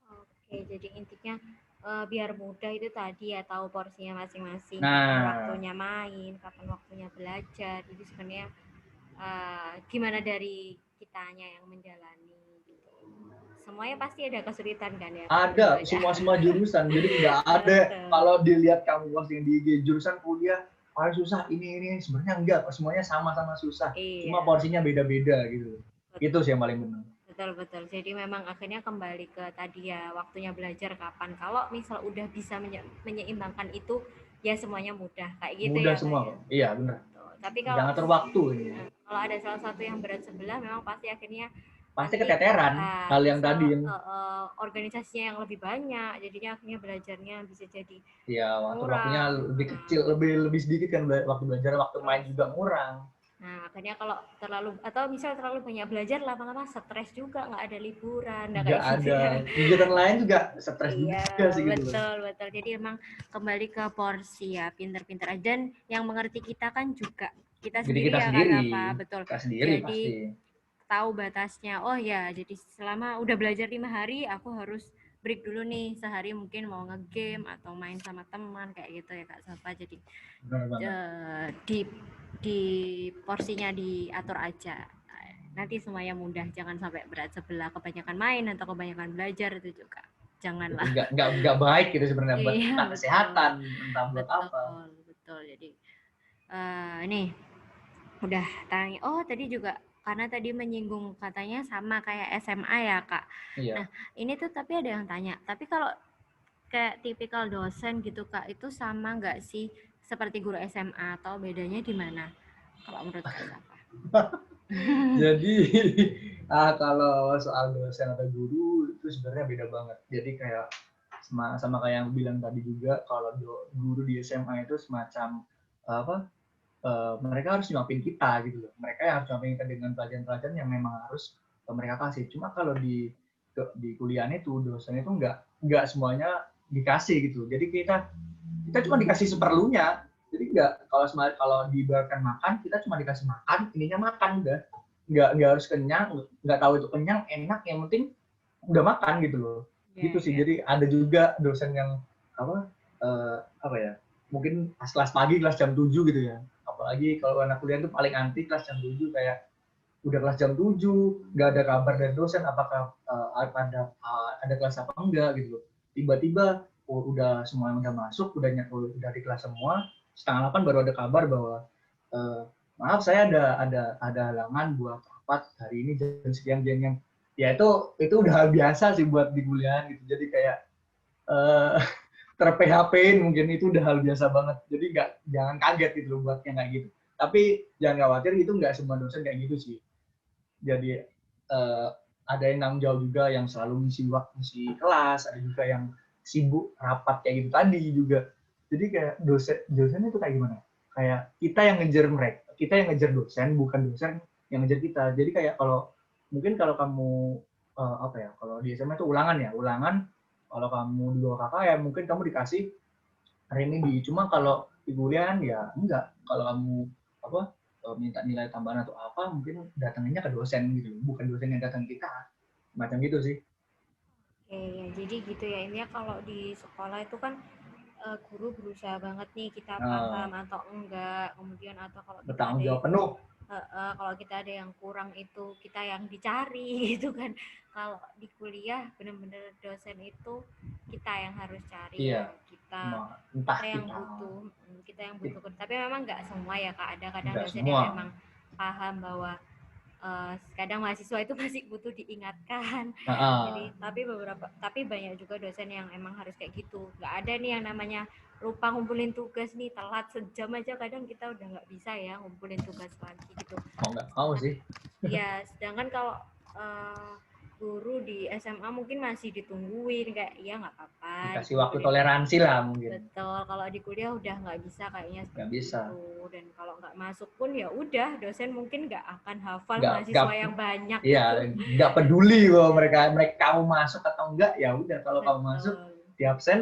Oke, jadi intinya biar mudah itu tadi ya, tahu porsinya masing-masing, kapan Nah, waktunya main, kapan waktunya belajar. Jadi sebenarnya gimana dari kitanya yang menjalani gitu. Semuanya pasti ada kesulitan kan ya, tentu ada saja. semua jurusan, jadi nggak ada kalau dilihat kamu posting di IG jurusan kuliah paling susah ini sebenarnya enggak, semuanya sama-sama susah, cuma Iya, porsinya beda-beda gitu. Itu sih yang paling benar. betul. Jadi memang akhirnya kembali ke tadi ya, waktunya belajar kapan. Kalau misal udah bisa menyeimbangkan itu, ya semuanya mudah kayak gitu Mudah ya, Kak semua ya. kok. Iya benar. Betul. Tapi kalau Jangan terwaktu ini. kalau ada salah satu yang berat sebelah, memang pasti akhirnya Pasti nanti keteteran hal yang misal tadi. organisasinya yang lebih banyak, jadinya akhirnya belajarnya bisa jadi Iya, waktunya kurang. lebih kecil, lebih sedikit kan waktu belajar, waktu main juga kurang. Nah, akhirnya kalau terlalu atau misal terlalu banyak belajar lama-lama stres juga, nggak ada liburan, nah Nggak kayak gitu ada ya. kegiatan lain juga stres Iya, juga sih gitu loh. betul, betul. Jadi emang kembali ke porsi ya, pinter-pinter aja. Dan yang mengerti kita kan juga kita Jadi sendiri kita ya Kak sendiri, Safa, betul. kita sendiri Jadi pasti. tahu batasnya. Oh ya, jadi selama udah belajar 5 hari, aku harus break dulu nih sehari mungkin mau ngegame atau main sama teman kayak gitu ya Kak Safa. Jadi Benar banget. di porsinya diatur aja. Nanti semuanya mudah, jangan sampai berat sebelah kebanyakan main atau kebanyakan belajar itu juga. Itu Janganlah. nggak baik gitu sebenarnya buat Iya, entah betul. kesehatan, entah buat apa. Betul, betul. Jadi ini udah tanya. Oh, tadi juga karena tadi menyinggung katanya sama kayak SMA ya, Kak. Nah, Iya. ini tuh tapi ada yang tanya. Tapi kalau kayak tipikal dosen gitu, Kak, itu sama nggak sih seperti guru SMA atau bedanya di mana? Kalau menurut Kak Safa? Jadi kalau soal dosen atau guru itu sebenarnya beda banget. Jadi kayak sama kayak yang bilang tadi juga, kalau guru di SMA itu semacam apa? Mereka harus nyuapin kita gitu loh. Mereka yang harus nyuapin kita dengan pelajaran-pelajaran yang memang harus mereka kasih. Cuma kalau di kuliah itu dosen itu nggak semuanya dikasih gitu. Jadi kita cuma dikasih seperlunya. Jadi kalau diibaratkan makan, kita cuma dikasih makan, ininya makan udah. Nggak harus kenyang, nggak tahu itu kenyang, enak, yang penting udah makan gitu loh. Ya, Gitu sih. ya. Jadi ada juga dosen yang apa ya? Mungkin pas kelas pagi, kelas jam 7 gitu ya. Apalagi kalau anak kuliah itu paling anti kelas jam 7, kayak udah kelas jam 7, nggak ada kabar dari dosen apakah ada kelas apa enggak gitu loh. Tiba-tiba udah semuanya udah masuk, udah di kelas semua, 7:30 baru ada kabar bahwa maaf saya ada halangan buat rapat hari ini jam sekian jam. Ya itu udah hal biasa sih buat di kuliah gitu. Jadi kayak uh, ter-PHP-in mungkin itu udah hal biasa banget. Jadi jangan kaget gitu loh buat yang kayak gitu. Tapi jangan khawatir, itu nggak semua dosen kayak gitu sih. Jadi ada yang tanggung jawab juga, yang selalu ngisi kelas, ada juga yang sibuk rapat kayak gitu tadi juga. Jadi kayak dosen itu kayak gimana? Kayak kita yang ngejar mereka, kita yang ngejar dosen, bukan dosen yang ngejar kita. Jadi kayak mungkin kalau kamu apa ya, kalau di SMA itu ulangan. Kalau kamu di bawah kakak ya mungkin kamu dikasih hari ini cuma kalau di kuliah ya enggak. Kalau kamu apa minta nilai tambahan atau apa, mungkin datangnya ke dosen gitu, bukan dosen yang datang kita, macam gitu sih. Oke, ya, jadi gitu ya. Intinya kalau di sekolah itu kan guru berusaha banget nih kita paham atau enggak, kemudian atau kalau kita Bertanggung ada jawab penuh. kalau kita ada yang kurang itu kita yang dicari gitu kan. Kalau di kuliah benar-benar dosen itu kita yang harus cari Iya, ya, entah kita yang butuh. Tapi memang nggak semua ya Kak, ada kadang enggak dosen yang semua. emang paham bahwa kadang mahasiswa itu masih butuh diingatkan. Jadi tapi banyak juga dosen yang emang harus kayak gitu, nggak ada nih yang namanya lupa ngumpulin tugas nih, telat sejam aja kadang kita udah nggak bisa ya ngumpulin tugas lagi gitu. Mau nggak mau Nah, sih. ya sedangkan kalau guru di SMA mungkin masih ditungguin kayak iya nggak apa-apa Dikasih waktu ditungguin. toleransi lah mungkin. Betul, kalau di kuliah udah nggak bisa kayaknya Nggak seperti bisa. itu. Dan kalau nggak masuk pun ya udah, dosen mungkin nggak akan hafal nggak mahasiswa yang banyak Iya, itu. nggak peduli bahwa mereka kamu masuk atau enggak, ya udah. Kalau kamu masuk Betul. di absen,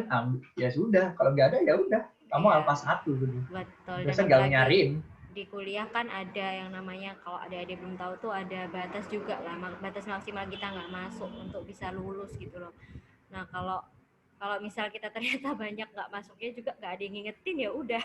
ya sudah. Kalau nggak ada ya udah, kamu Iya, alfa 1 gitu. betul. Dan Dosen nggak apalagi nyariin. di kuliah kan ada yang namanya, kalau adik-adik belum tahu tuh ada batas juga lah, batas maksimal kita nggak masuk untuk bisa lulus gitu loh. Nah kalau kalau misal kita ternyata banyak nggak masuknya juga nggak ada yang ngingetin, ya udah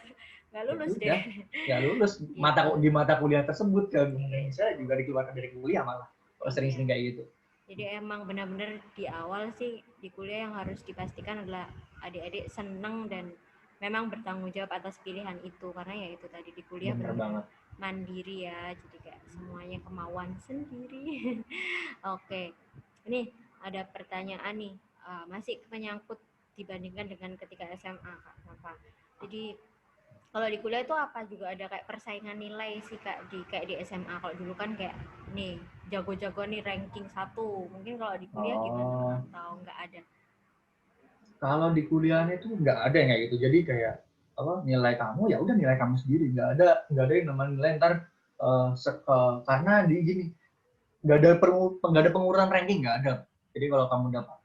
nggak Ya lulus deh. udah, nggak lulus Gitu. di mata kuliah tersebut kan. Saya juga dikeluarkan dari kuliah malah. Kalau Iya. sering-sering kayak gitu. Jadi emang benar-benar di awal sih di kuliah yang harus dipastikan adalah adik-adik senang dan memang bertanggung jawab atas pilihan itu, karena ya itu tadi di kuliah Bener benar-benar banget. mandiri ya, jadi kayak semuanya kemauan sendiri. Oke, ini ada pertanyaan nih, masih menyangkut dibandingkan dengan ketika SMA Kak Nafa. Jadi kalau di kuliah itu apa juga ada kayak persaingan nilai sih Kak, kayak di SMA. Kalau dulu kan kayak nih jago-jago nih ranking 1. Mungkin kalau di kuliah gimana? Atau enggak ada? Kalau di kuliahnya itu nggak ada yang kayak gitu. Jadi kayak nilai kamu ya udah nilai kamu sendiri. Nggak ada yang namanya nilai ntar karena di gini, nggak ada pengurusan ranking, nggak ada. Jadi kalau kamu dapat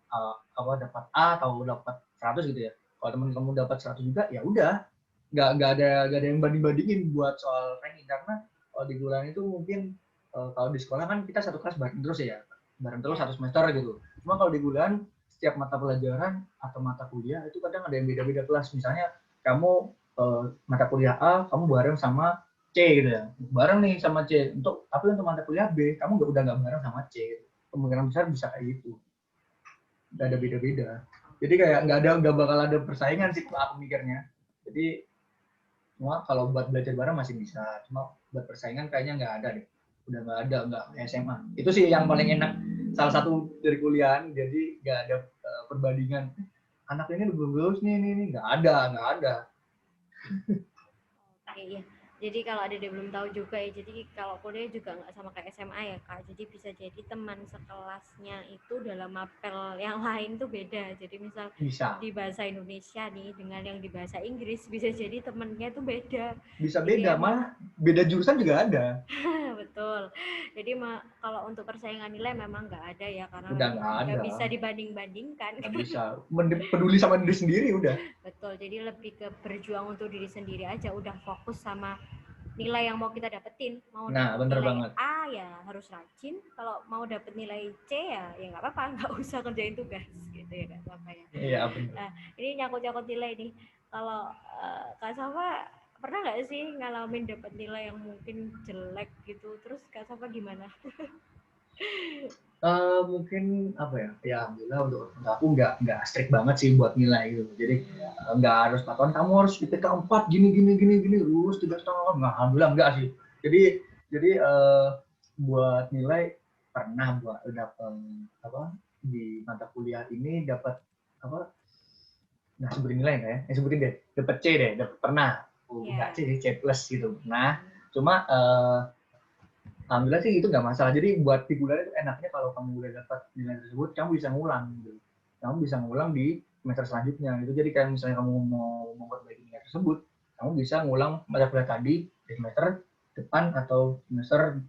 dapat A atau dapat 100 gitu ya, kalau teman kamu dapat 100 juga, ya udah, nggak ada yang banding-bandingin buat soal ranking, karena kalau di kuliah itu mungkin kalau di sekolah kan kita satu kelas bareng terus ya, bareng terus satu semester gitu. Cuma kalau di kuliah setiap mata pelajaran atau mata kuliah itu kadang ada yang beda-beda kelas. Misalnya kamu mata kuliah A kamu bareng sama C gitu ya, bareng nih sama C. Untuk mata kuliah B kamu udah nggak bareng sama C. Kemungkinan besar bisa kayak gitu. Nggak ada beda-beda. Jadi kayak nggak bakal ada persaingan sih aku mikirnya. Jadi semua kalau buat belajar bareng masih bisa, cuma buat persaingan kayaknya nggak ada deh. Udah nggak SMA. Itu sih yang paling enak, salah satu dari kuliahan, jadi nggak ada perbandingan. Anak ini belum lulus nih, nggak ada. Oke, iya. Jadi kalau ada yang belum tahu juga ya, jadi kalau kuliah juga nggak sama kayak SMA ya Kak. Jadi bisa jadi teman sekelasnya itu dalam mapel yang lain tuh beda. Jadi misal Bisa. di bahasa Indonesia nih dengan yang di bahasa Inggris bisa jadi temennya tuh beda. Bisa Jadi beda, malah beda jurusan juga ada. betul. Jadi kalau untuk persaingan nilai memang nggak ada ya, karena Udah nggak bisa dibanding-bandingkan. Nggak bisa. Peduli sama diri sendiri udah. Betul. Jadi lebih ke berjuang untuk diri sendiri aja. Udah fokus sama nilai yang mau kita dapetin. Mau bener nilai banget. A ya harus rajin. Kalau mau dapet nilai C ya nggak apa-apa, nggak usah kerjain tugas gitu ya Kak Safa ya. Iya benar. Nah ini nyangkut-nyangkut nilai nih. Kalau Kak Safa pernah nggak sih ngalamin dapat nilai yang mungkin jelek gitu, terus Kak Safa gimana? Mungkin ya alhamdulillah untuk aku nggak strict banget sih buat nilai gitu. Jadi nggak harus patokan kamu harus IPK 4 gini lulus 3,5. Nggak, alhamdulillah nggak sih. Jadi buat nilai pernah buat di mata kuliah ini dapat sebutin nilai nggak ya? Sebutin deh, dapat C deh, pernah. Nggak C plus gitu. Nah, cuma alhamdulillah sih itu nggak masalah. Jadi buat di kuliah itu enaknya kalau kamu udah dapat nilai tersebut, kamu bisa ngulang gitu. Kamu bisa ngulang di semester selanjutnya gitu. Jadi kayak misalnya kamu mau memperbaiki nilai tersebut, kamu bisa ngulang mata kuliah tadi di semester depan atau semester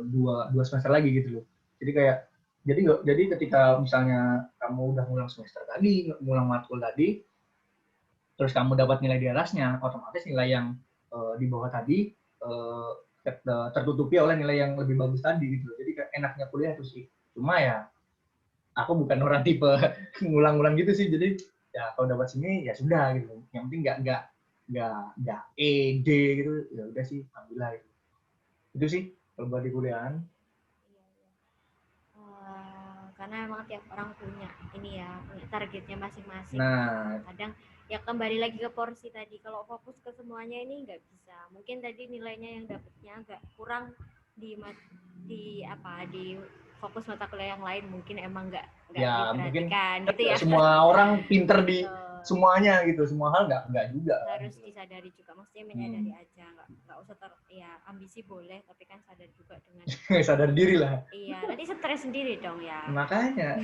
dua semester lagi gitu loh. Jadi kayak jadi ketika misalnya kamu udah ngulang semester tadi, ngulang matkul tadi, terus kamu dapat nilai di atasnya, otomatis nilai yang di bawah tadi tertutupi oleh nilai yang lebih bagus tadi gitu. Jadi enaknya kuliah itu sih. Cuma ya aku bukan orang tipe ngulang-ngulang gitu sih. Jadi ya kalau dapat sini ya sudah gitu. Yang penting nggak E, D gitu. Ya udah sih, alhamdulillah gitu. Itu sih kalau buat di kuliahan. Karena emang tiap orang punya ini ya, punya targetnya masing-masing. Nah, kadang ya kembali lagi ke porsi tadi, kalau fokus ke semuanya ini nggak bisa. Mungkin tadi nilainya yang dapatnya agak kurang di fokus mata kuliah yang lain, mungkin emang nggak diperhatikan gitu ya. Semua orang pinter di semuanya gitu, semua hal nggak juga. Harus disadari juga, maksudnya menyadari aja, nggak usah ambisi boleh, tapi kan sadar juga dengan sadar diri lah. Iya, nanti stres sendiri dong ya. Makanya.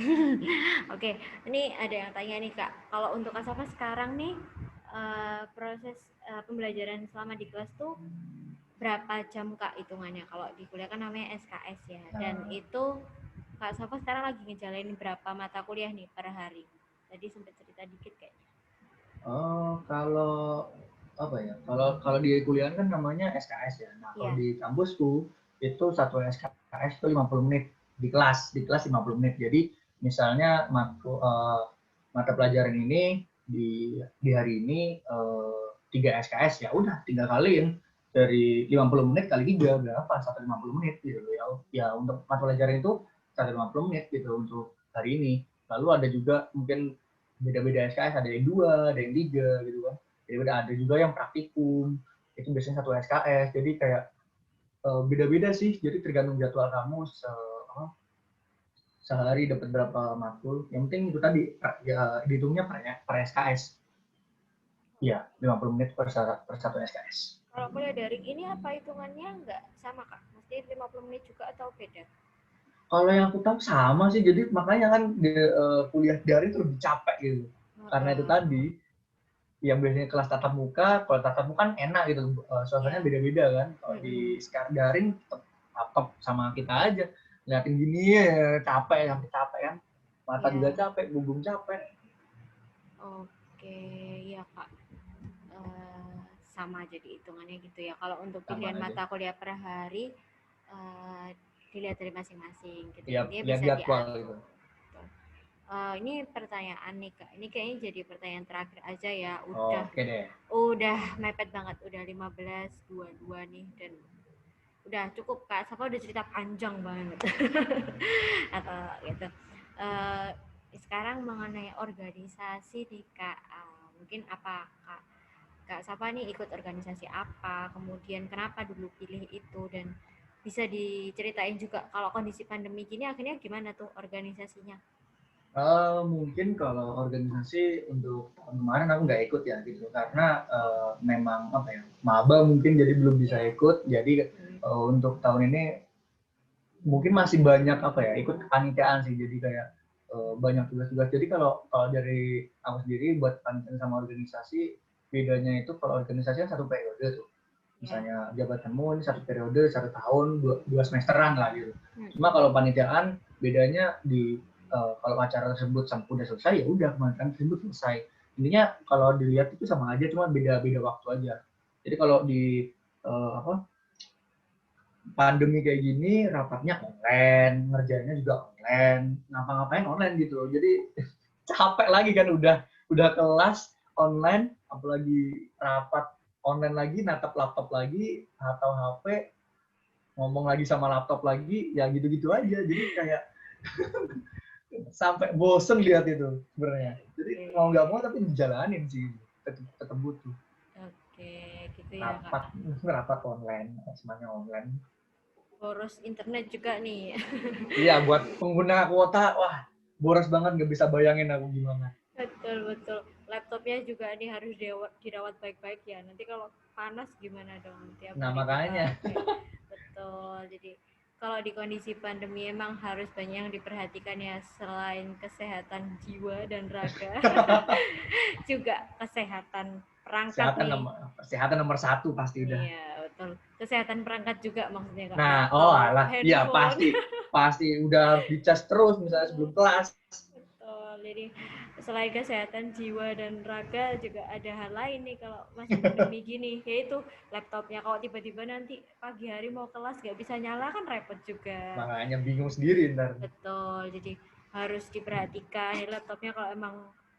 Oke, ini ada yang tanya nih Kak, kalau untuk Kak Safa sekarang nih proses pembelajaran selama di kelas tuh berapa jam Kak hitungannya? Kalau di kuliah kan namanya SKS ya, dan itu Kak Safa sekarang lagi ngejalanin berapa mata kuliah nih per hari? Tadi sempat cerita dikit kayaknya. Kalau kalau di kuliah kan namanya SKS ya. Nah, kalau di kampus tuh itu satu SKS itu 50 menit di kelas 50 menit. Jadi misalnya mata pelajaran ini di hari ini 3 SKS, ya udah 3 kaliin dari 50 menit kali 3 berapa? 150 menit gitu ya. Untuk mata pelajaran itu 150 menit gitu untuk hari ini. Lalu ada juga mungkin beda-beda SKS, ada yang 2, ada yang 3 gitu kan. Jadi ada juga yang praktikum, itu biasanya 1 SKS. Jadi kayak beda-beda sih. Jadi tergantung jadwal kamu sehari dapat berapa matkul. Yang penting itu tadi ya dihitungnya per SKS. Iya, 50 menit per 1 SKS. Kalau kuliah daring ini apa hitungannya nggak sama Kak? Mesti 50 menit juga atau beda? Kalau yang aku tahu sama sih, jadi makanya kan kuliah daring itu lebih capek gitu. Karena itu tadi. yang biasanya kelas tatap muka, kalau tatap muka kan enak gitu, suasananya beda-beda kan. Kalau di sekarang daring tetap laptop sama kita aja, ngeliatin gini ya capek, sampai capek kan, mata juga capek, punggung capek. Oke, ya Kak. Sama jadi hitungannya gitu ya. Kalau untuk pilihan mata kuliah per hari dilihat dari masing-masing gitu. Ya, Dia lihat bisa jadwal diatur. gitu. Ini pertanyaan nih Kak. Ini kayaknya jadi pertanyaan terakhir aja ya. Oke deh. Udah mepet banget. Udah 15.22 nih dan udah cukup Kak. Safa udah cerita panjang banget. Atau gitu. Sekarang mengenai organisasi nih Kak. Mungkin apa Kak Safa nih ikut organisasi apa, kemudian kenapa dulu pilih itu, dan bisa diceritain juga kalau kondisi pandemi gini akhirnya gimana tuh organisasinya? Mungkin kalau organisasi untuk tahun kemarin aku nggak ikut ya gitu karena memang apa ya maba mungkin jadi belum bisa ikut, jadi untuk tahun ini mungkin masih banyak apa ya ikut kepanitiaan sih, jadi kayak banyak tugas-tugas. Jadi kalau dari aku sendiri buat panitia sama organisasi, bedanya itu kalau organisasi kan satu periode tuh, misalnya jabatanmu ini satu periode 1 tahun, dua semesteran lah gitu. Cuma kalau panitiaan bedanya di kalau acara tersebut udah selesai ya udah kepanitiaan tersebut selesai. Intinya kalau dilihat itu sama aja, cuma beda waktu aja. Jadi kalau di pandemi kayak gini rapatnya online, ngerjainnya juga online, ngapa-ngapain online gitu. Jadi capek lagi kan, udah kelas online, apalagi rapat online lagi, natap laptop lagi atau HP, ngomong lagi sama laptop lagi, ya gitu-gitu aja. Jadi kayak sampai bosen lihat itu sebenarnya. Jadi mau nggak mau tapi dijalanin sih, tetap butuh. Oke, gitu ya Kak. Rapat online, semuanya online. Boros internet juga nih. Iya, buat pengguna kuota, wah boros banget, nggak bisa bayangin aku gimana. Betul. Laptopnya juga nih harus dirawat baik-baik ya. Nanti kalau panas gimana dong? Makanya. Betul. Jadi kalau di kondisi pandemi emang harus banyak yang diperhatikan ya, selain kesehatan jiwa dan raga, juga kesehatan perangkat kesehatan nomor 1 pasti udah. Iya, betul. Kesehatan perangkat juga maksudnya Kak. Nah, iya pasti udah harus dicas terus misalnya sebelum kelas. Betul. Jadi selain kesehatan jiwa dan raga juga ada hal lain nih kalau masih pandemi gini, yaitu laptopnya. Kalau tiba-tiba nanti pagi hari mau kelas nggak bisa nyala kan repot juga. Makanya bingung sendiri ntar. Betul. Jadi harus diperhatikan ya, laptopnya kalau emang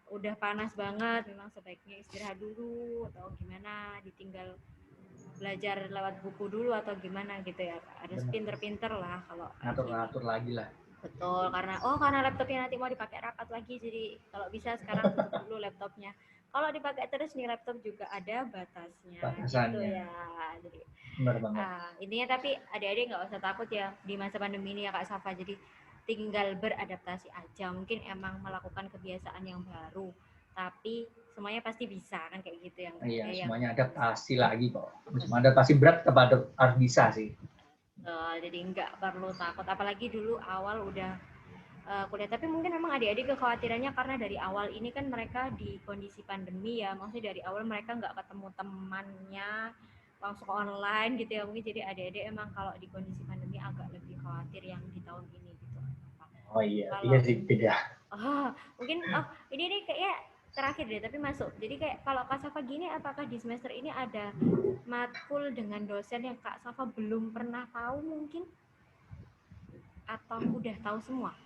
udah panas banget memang sebaiknya istirahat dulu atau gimana, ditinggal belajar lewat buku dulu atau gimana gitu ya. Harus pinter-pinter lah kalau ngatur lagi lah. Betul, karena laptopnya nanti mau dipakai rapat lagi, jadi kalau bisa sekarang tutup dulu laptopnya. Kalau dipakai terus nih laptop juga ada batasannya. Gitu ya. Jadi benar banget. Intinya tapi adik-adik nggak usah takut ya di masa pandemi ini ya Kak Safa. Jadi tinggal beradaptasi aja. Mungkin emang melakukan kebiasaan yang baru, tapi semuanya pasti bisa kan kayak gitu ya. Iya, semuanya adaptasi lagi kok. Semua adaptasi berat kepada harus bisa sih. Jadi nggak perlu takut, apalagi dulu awal udah kuliah. Tapi mungkin memang adik-adik kekhawatirannya karena dari awal ini kan mereka di kondisi pandemi ya, maksudnya dari awal mereka nggak ketemu temannya, langsung online gitu ya. Mungkin jadi adik-adik emang kalau di kondisi pandemi agak lebih khawatir yang di tahun ini gitu. Oh iya, iya sih beda. Mungkin ini nih kayaknya terakhir deh tapi masuk. Jadi kayak kalau Kak Safa gini, apakah di semester ini ada matkul dengan dosen yang Kak Safa belum pernah tahu mungkin? Atau udah tahu semua?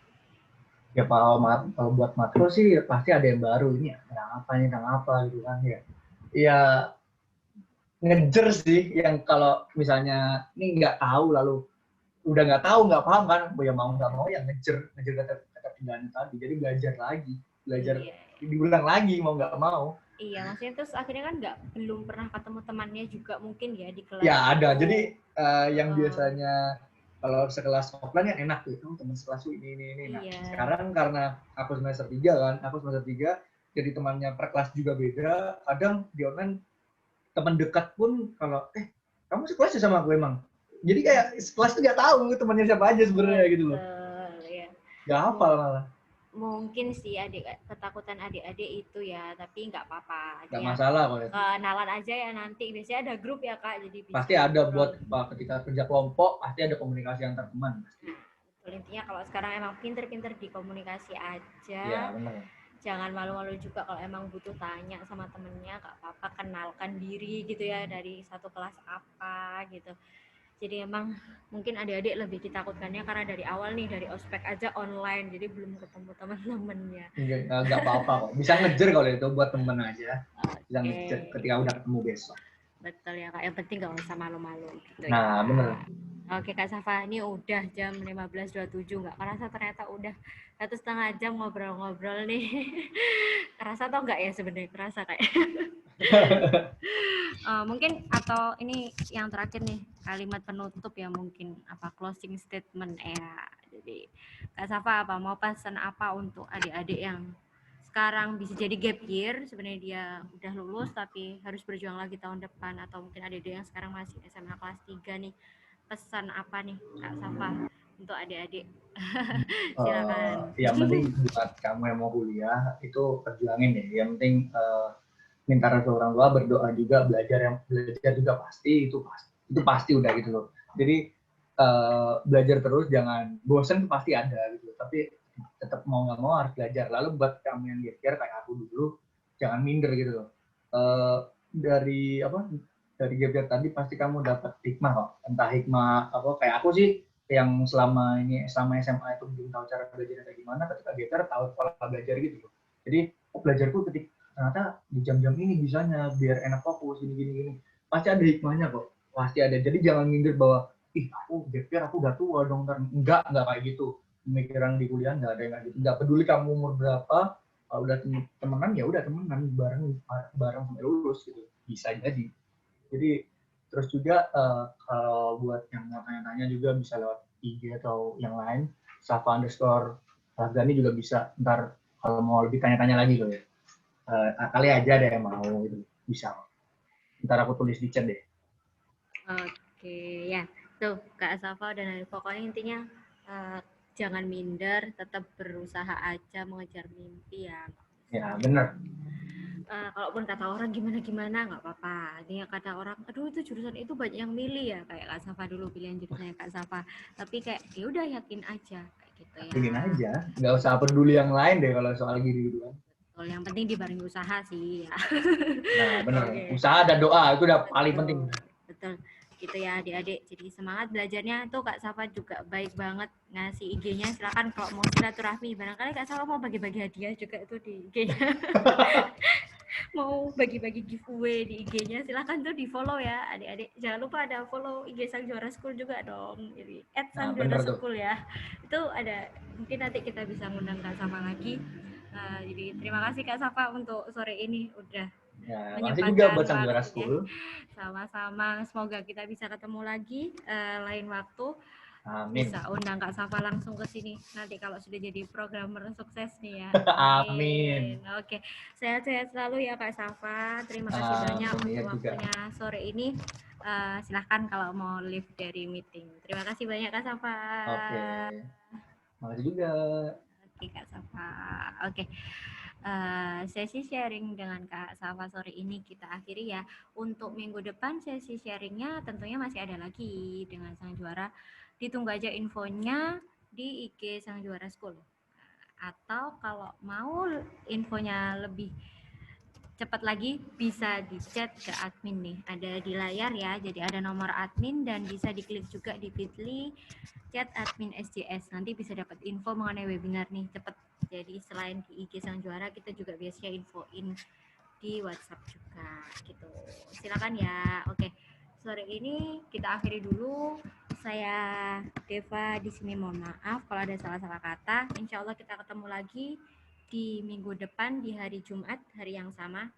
Ya kalau buat matkul sih pasti ada yang baru, ini tentang apa gitu kan ya. Ya ngejer sih, yang kalau misalnya ini nggak tahu lalu udah nggak tahu nggak paham kan, ya mau nggak mau yang ngejer ketertinggalan tadi. Jadi belajar diulang lagi mau nggak mau. Iya, maksudnya terus akhirnya kan belum pernah ketemu temannya juga mungkin ya di kelas. Ya ada, jadi yang biasanya kalau sekelas offline yang enak tuh, teman sekelas ini. Nah, sekarang karena aku semester 3 kan, jadi temannya per kelas juga beda. Kadang di online teman dekat pun kalau kamu sekelas sama aku emang. Jadi kayak sekelas tuh nggak tahu temannya siapa aja sebenarnya gitu loh. Nggak hafal malah. mungkin sih ketakutan adik-adik itu ya, tapi nggak apa-apa. Nggak Ya, masalah kok itu. kenalan aja ya nanti. Biasanya ada grup ya Kak, jadi bisa Pasti ada ngobrol. buat ketika kerja kelompok, pasti ada komunikasi antar teman. Betul, intinya kalau sekarang emang pinter-pinter di komunikasi aja. Iya, benar. Jangan malu-malu juga kalau emang butuh tanya sama temennya, nggak apa-apa, kenalkan diri gitu ya, dari satu kelas apa gitu. Jadi emang mungkin adik-adik lebih ditakutkannya karena dari awal nih, dari ospek aja online, jadi belum ketemu teman-temannya. Nggak apa-apa kok. Bisa ngejer kalau itu buat temen aja. Bisa Oke, ngejer ketika udah ketemu besok. betul ya Kak, yang penting nggak usah malu-malu gitu Nah, ya. bener. Oke Kak Safa, ini udah jam 15.27, nggak kerasa ternyata udah 1,5 jam ngobrol-ngobrol nih. Kerasa atau enggak ya sebenarnya? Kerasa kayak. Mungkin atau ini yang terakhir nih, kalimat penutup ya, mungkin apa closing statement ya. Jadi Kak Safa apa mau pesan apa untuk adik-adik yang sekarang bisa jadi gap year, sebenarnya dia udah lulus tapi harus berjuang lagi tahun depan, atau mungkin adik-adik yang sekarang masih SMA kelas 3 nih, pesan apa nih Kak Safa untuk adik-adik? Silakan. Yang penting buat kamu yang mau kuliah itu perjuangin ya. Yang penting minta restu orang tua, berdoa juga, belajar juga itu pasti udah gitu loh. Jadi belajar terus, jangan bosen, pasti ada gitu. Tapi tetap mau nggak mau harus belajar. Lalu buat kamu yang gap kayak aku dulu, jangan minder gitu loh. Dari gap year tadi pasti kamu dapat hikmah kok. Entah hikmah apa, kayak aku sih yang selama SMA itu belum tahu cara belajar kayak gimana, ketika gap year tahu pola belajar gitu loh. Jadi belajarku ketika ternyata di jam-jam ini bisanya biar enak fokus gini. Pasti ada hikmahnya kok. Pasti ada. Jadi jangan minder bahwa aku gap year aku udah tua dong, enggak kayak gitu. Pemikiran di kuliah enggak ada yang kayak gitu. Enggak peduli kamu umur berapa, kalau udah temenan ya udah temenan bareng sampai lulus gitu. Bisa jadi. Jadi terus juga kalau buat yang mau tanya-tanya juga bisa lewat IG atau yang lain, Safa_Rafdhani juga bisa. Ntar kalau mau lebih tanya-tanya lagi loh ya. Kali aja deh yang mau gitu, bisa. Ntar aku tulis di chat deh. Oke, ya. Tuh, Kak Safa dan pokoknya intinya jangan minder, tetap berusaha aja mengejar mimpi ya. Ya, bener. Kalaupun kata orang gimana nggak apa-apa. Dia kata orang, aduh itu jurusan itu banyak yang milih ya, kayak Kak Safa dulu pilihan jurusannya Kak Safa. Tapi kayak ya udah yakin aja kayak gitu ya. Yakin aja, nggak usah peduli yang lain deh kalau soal gini-gituan. Betul, yang penting dibarengi usaha sih ya. Nah, bener. Oke. Usaha dan doa itu udah paling penting. Betul. Gitu ya adik-adik. Jadi semangat belajarnya. Tuh Kak Safa juga baik banget ngasih IG-nya. Silakan kalau mau silaturahmi. Barangkali Kak Safa mau bagi-bagi hadiah juga itu di IG-nya. Mau bagi-bagi giveaway di IG-nya, silahkan tuh di follow ya adik-adik. Jangan lupa ada follow IG Sang Juara School juga dong. Jadi @Sang Juara School ya. Itu ada, mungkin nanti kita bisa ngundang Kak Safa lagi. Jadi terima kasih Kak Safa untuk sore ini udah makasih juga buat Sang Juara waktunya. School. Sama-sama, semoga kita bisa ketemu lagi lain waktu. Amin. Bisa undang Kak Safa langsung ke sini nanti kalau sudah jadi programmer sukses nih ya. Amin. Oke, sehat-sehat selalu ya Kak Safa. Terima kasih banyak untuk waktunya sore ini. Silahkan kalau mau leave dari meeting. Terima kasih banyak Kak Safa. Oke, makasih juga. Oke Kak Safa. Oke. Sesi sharing dengan Kak Safa sore ini kita akhiri ya. Untuk minggu depan sesi sharingnya tentunya masih ada lagi dengan Sang Juara. Ditunggu aja infonya di IG Sang Juara School. Atau kalau mau infonya lebih cepat lagi bisa di chat ke admin nih, ada di layar ya. Jadi ada nomor admin dan bisa diklik juga di Bitly chat admin SJS. Nanti bisa dapat info mengenai webinar nih cepet. Jadi selain di IG Sang Juara kita juga biasanya infoin di WhatsApp juga gitu. Silakan ya. Oke. Sore ini kita akhiri dulu. Saya Deva di sini mohon maaf kalau ada salah-salah kata. Insya Allah kita ketemu lagi di minggu depan di hari Jumat, hari yang sama.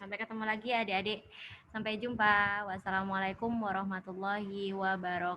Sampai ketemu lagi adik-adik. Sampai jumpa. Wassalamualaikum warahmatullahi wabarakatuh.